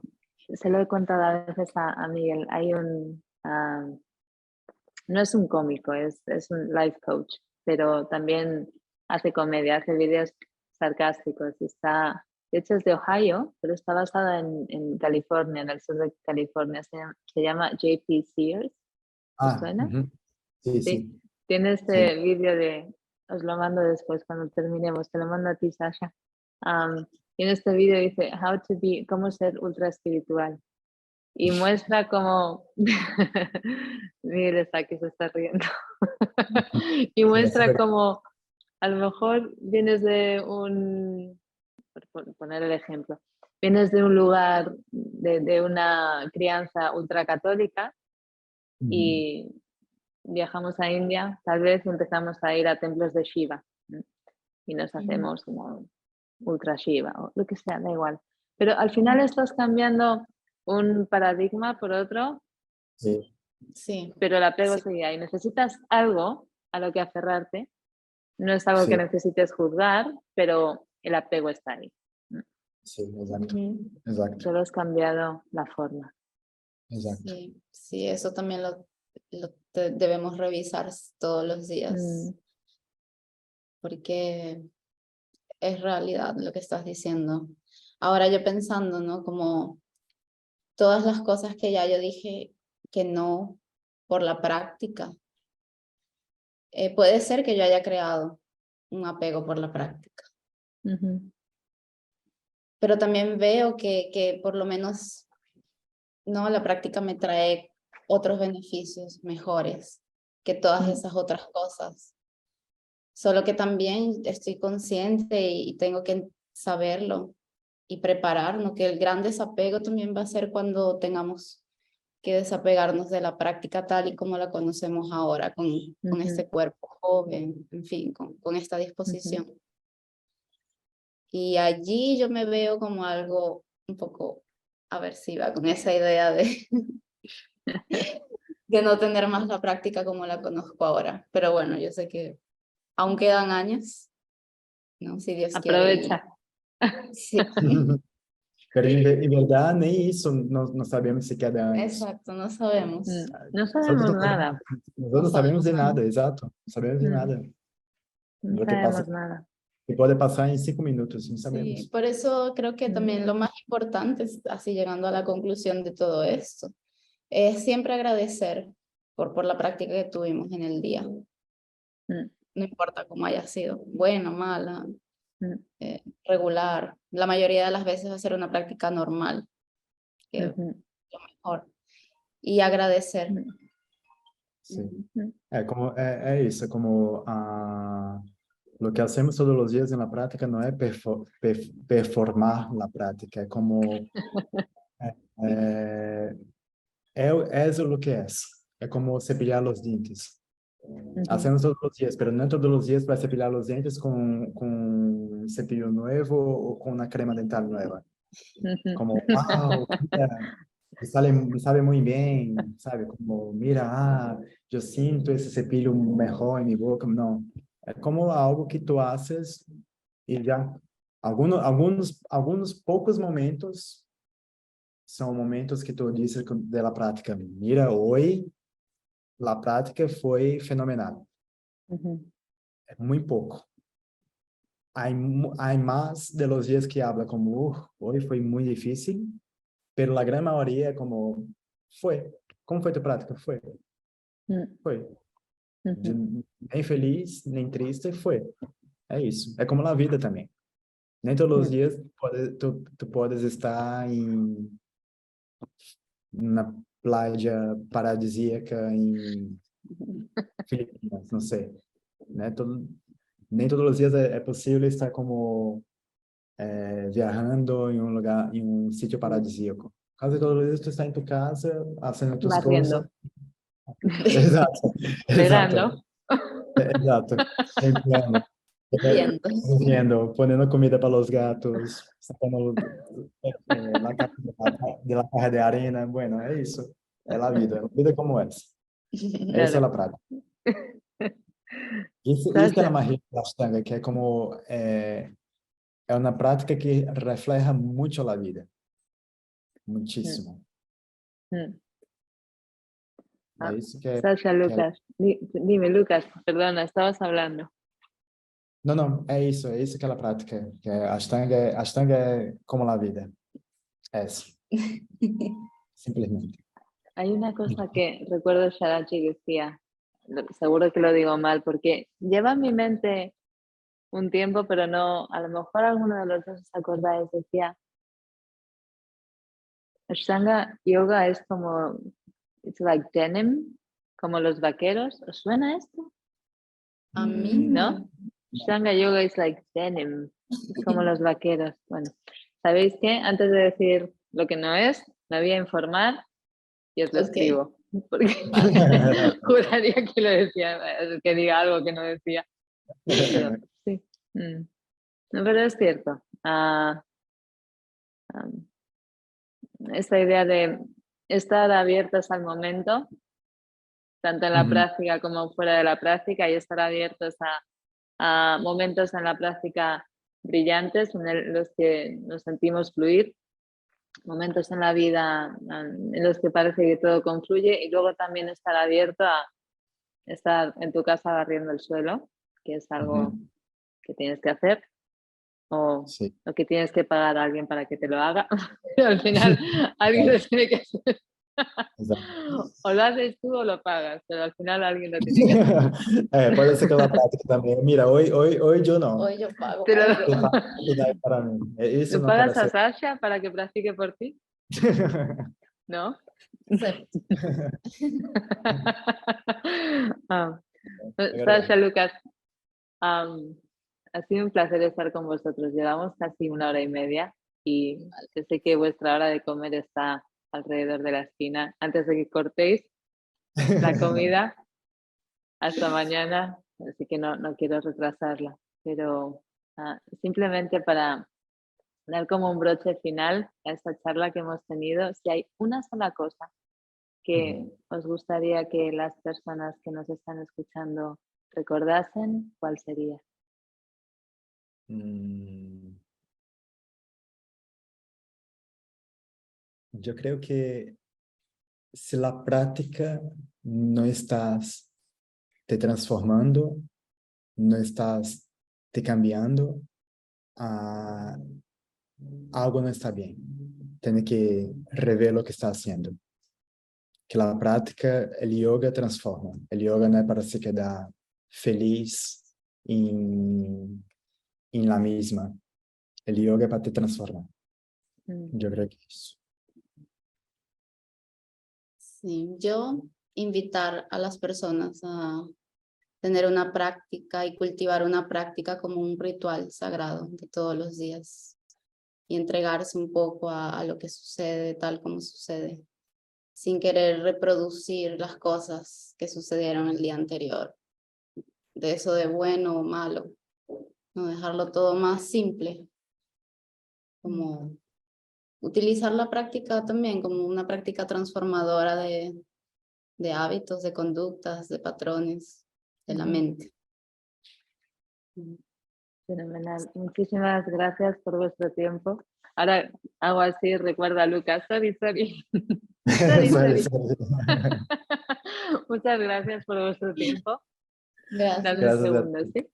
se lo he contado a veces a Miguel. Hay no es un cómico, es un life coach, pero también hace comedia, hace vídeos sarcásticos. De hecho, es de Ohio, pero está basada en California, en el sur de California. Se llama JP Sears. ¿Te suena? Uhum. Sim, Sí. sim, Tiene sim. este vídeo os lo mando después cuando terminemos, te lo mando a ti, Sasha. Y en este vídeo dice, cómo ser ultra espiritual. Y muestra cómo, Miguel está aquí, se está riendo. Y muestra cómo a lo mejor vienes de por poner el ejemplo, vienes de un lugar, de una crianza ultracatólica y viajamos a India, tal vez empezamos a ir a templos de Shiva, ¿no? Y nos hacemos como ultra Shiva o lo que sea, da igual. Pero al final estás cambiando un paradigma por otro, Sí, Sí, pero el apego sí, seguía y necesitas algo a lo que aferrarte. No es algo que sí, necesites juzgar, pero el apego está ahí. sí, exacto, ujú, exacto, Solo has cambiado la forma. exacto. sí, sí, eso también debemos revisar todos los días, Mm, porque es realidad lo que estás diciendo. Ahora yo pensando, ¿no? Como todas las cosas que ya yo dije que no por la práctica, puede ser que yo haya creado un apego por la práctica, ujú, pero también veo que por lo menos, no, la práctica me trae otros beneficios mejores que todas mm, esas otras cosas. Solo que también estoy consciente y tengo que saberlo y prepararnos, que el gran desapego también va a ser cuando tengamos que desapegarnos de la práctica tal y como la conocemos ahora, con ujú, este cuerpo joven, en fin, con esta ujú. disposición. Y allí yo me veo como algo un poco aversiva con esa idea de no tener más la práctica como la conozco ahora. Pero bueno, yo sé que aún quedan años, ¿no? Si Dios quiere. Aprovecha. Sí, Pero en verdad nem isso não sabemos se queda antes. exacto, no sabemos. No Nosotros sabemos nada. No não sabemos sabemos de nada. nada, exato. Não sabemos de Mm, nada. No Lo que pasa, sabemos nada. que pode passar em 5 minutos, não Sí, sabemos. por eso creo que Mm, también lo más importante, así llegando a la conclusión de todo esto, es siempre agradecer por la práctica que tuvimos en el día. mm, No importa cómo haya sido, buena, mala, mm, regular. La mayoría de las veces va a ser una práctica normal, que es ujú, lo mejor. Y agradecer. mm, Sim. mm, É isso, é como lo que hacemos todos os dias na prática não é performar na prática, é como é, é o que é. É como cepillar os dentes. ujú, Hacemos todos os dias, mas não todos os dias vai cepilhar os dentes com um cepillo novo ou com uma crema dental nova. ujú. Como, uau, mira, me sabe muito bem, sabe? Como, mira, eu sinto esse cepilho melhor em minha boca. Não, é como algo que tu haces e já. Alguns poucos momentos são momentos que tu dizes da prática. Mira, hoje a prática foi fenomenal. Ujú, É muito pouco. Há mais de los dias que habla como, hoje foi muito difícil, pero la gran mayoría como, fue. ¿Cómo fue tu práctica? Fue. mm, Foi. ujú, Nem feliz, nem triste, foi. É isso. É como na vida também. Nem todos os mm, dias tu podes estar na praia paradisíaca em Filipinas, não sei. Né? Nem todos os dias é possível estar como viajando em um lugar, em um sítio paradisíaco. Quase todos os dios tu está em tu casa, fazendo tus coisas. Barriendo, Exato, exato. fregando. Exato. Limpiando, Viendo. cozinhando, poniendo comida para los gatos, sacando la caja de la caja de arena. Bueno, é isso. É a vida como é. Essa é Claro. a prática. Isso é a Sasha, magia da Ashtanga, que é como é uma prática que refleja muito a vida, mm, muitíssimo. mm. É Ah, isso Sasha, que é. Lucas. Dime, Lucas, perdona, estabas hablando. Não, não, é isso que é a prática. Que é Ashtanga é como a vida. É isso, simplesmente. Hay una cosa que recuerdo Shadachi que decía, seguro que lo digo mal, porque lleva en mi mente un tiempo, pero no, a lo mejor alguno de los dos os acordáis, decía, Ashtanga Yoga es como, it's like denim, como los vaqueros. ¿Os suena esto? A mí ¿No? no. Ashtanga Yoga is like denim, es como los vaqueros. Bueno, ¿sabéis qué? Antes de decir lo que no es, me voy a informar y os lo Ok. escribo. Porque juraría que lo decía, que diga algo que no decía. Pero, sí. No, pero es cierto. Esta idea de estar abiertos al momento, tanto en la Ujú. práctica como fuera de la práctica, y estar abiertos a momentos en la práctica brillantes en los que nos sentimos fluir, momentos en la vida en los que parece que todo confluye, y luego también estar abierto a estar en tu casa barriendo el suelo, que es algo Ujú. que tienes que hacer, o Sí. que tienes que pagar a alguien para que te lo haga, pero al final alguien lo tiene que hacer. Exacto. O lo haces tú o lo pagas, pero al final alguien lo tiene que hacer. Puede ser que la práctica también. Mira, hoy yo no. Hoy yo pago Te lo, para que... Te pago y da para mí. Eso ¿Lo no para pagas a ser. Sasha para que practique por ti? ¿No? Acepto. Ah, Es verdad. Sasha, Lucas, ha sido un placer estar con vosotros. Llevamos casi 1 hora y media y yo sé que vuestra hora de comer está alrededor de la esquina. Antes de que cortéis la comida, hasta mañana, así que no quiero retrasarla. Pero simplemente para dar como un broche final a esta charla que hemos tenido, si hay una sola cosa que os gustaría que las personas que nos están escuchando recordasen, ¿cuál sería? Yo creo que si la práctica no estás te transformando, no estás te cambiando, ah, algo no está bien. Tienes que rever lo que está haciendo. Que la práctica, el yoga transforma. El yoga no es para se quedar feliz en la misma. El yoga es para te transformar. Yo creo que eso. Sí, yo invitar a las personas a tener una práctica y cultivar una práctica como un ritual sagrado de todos los días y entregarse un poco a lo que sucede tal como sucede, sin querer reproducir las cosas que sucedieron el día anterior, de eso de bueno o malo, no dejarlo todo más simple, como utilizar la práctica también como una práctica transformadora de hábitos, de conductas, de patrones, de la mente. Fenomenal. Muchísimas gracias por vuestro tiempo. Ahora hago así, recuerda a Lucas. Sorry. Sorry. Muchas gracias por vuestro tiempo. Gracias. Dame un Gracias a segundo, ti. ¿sí?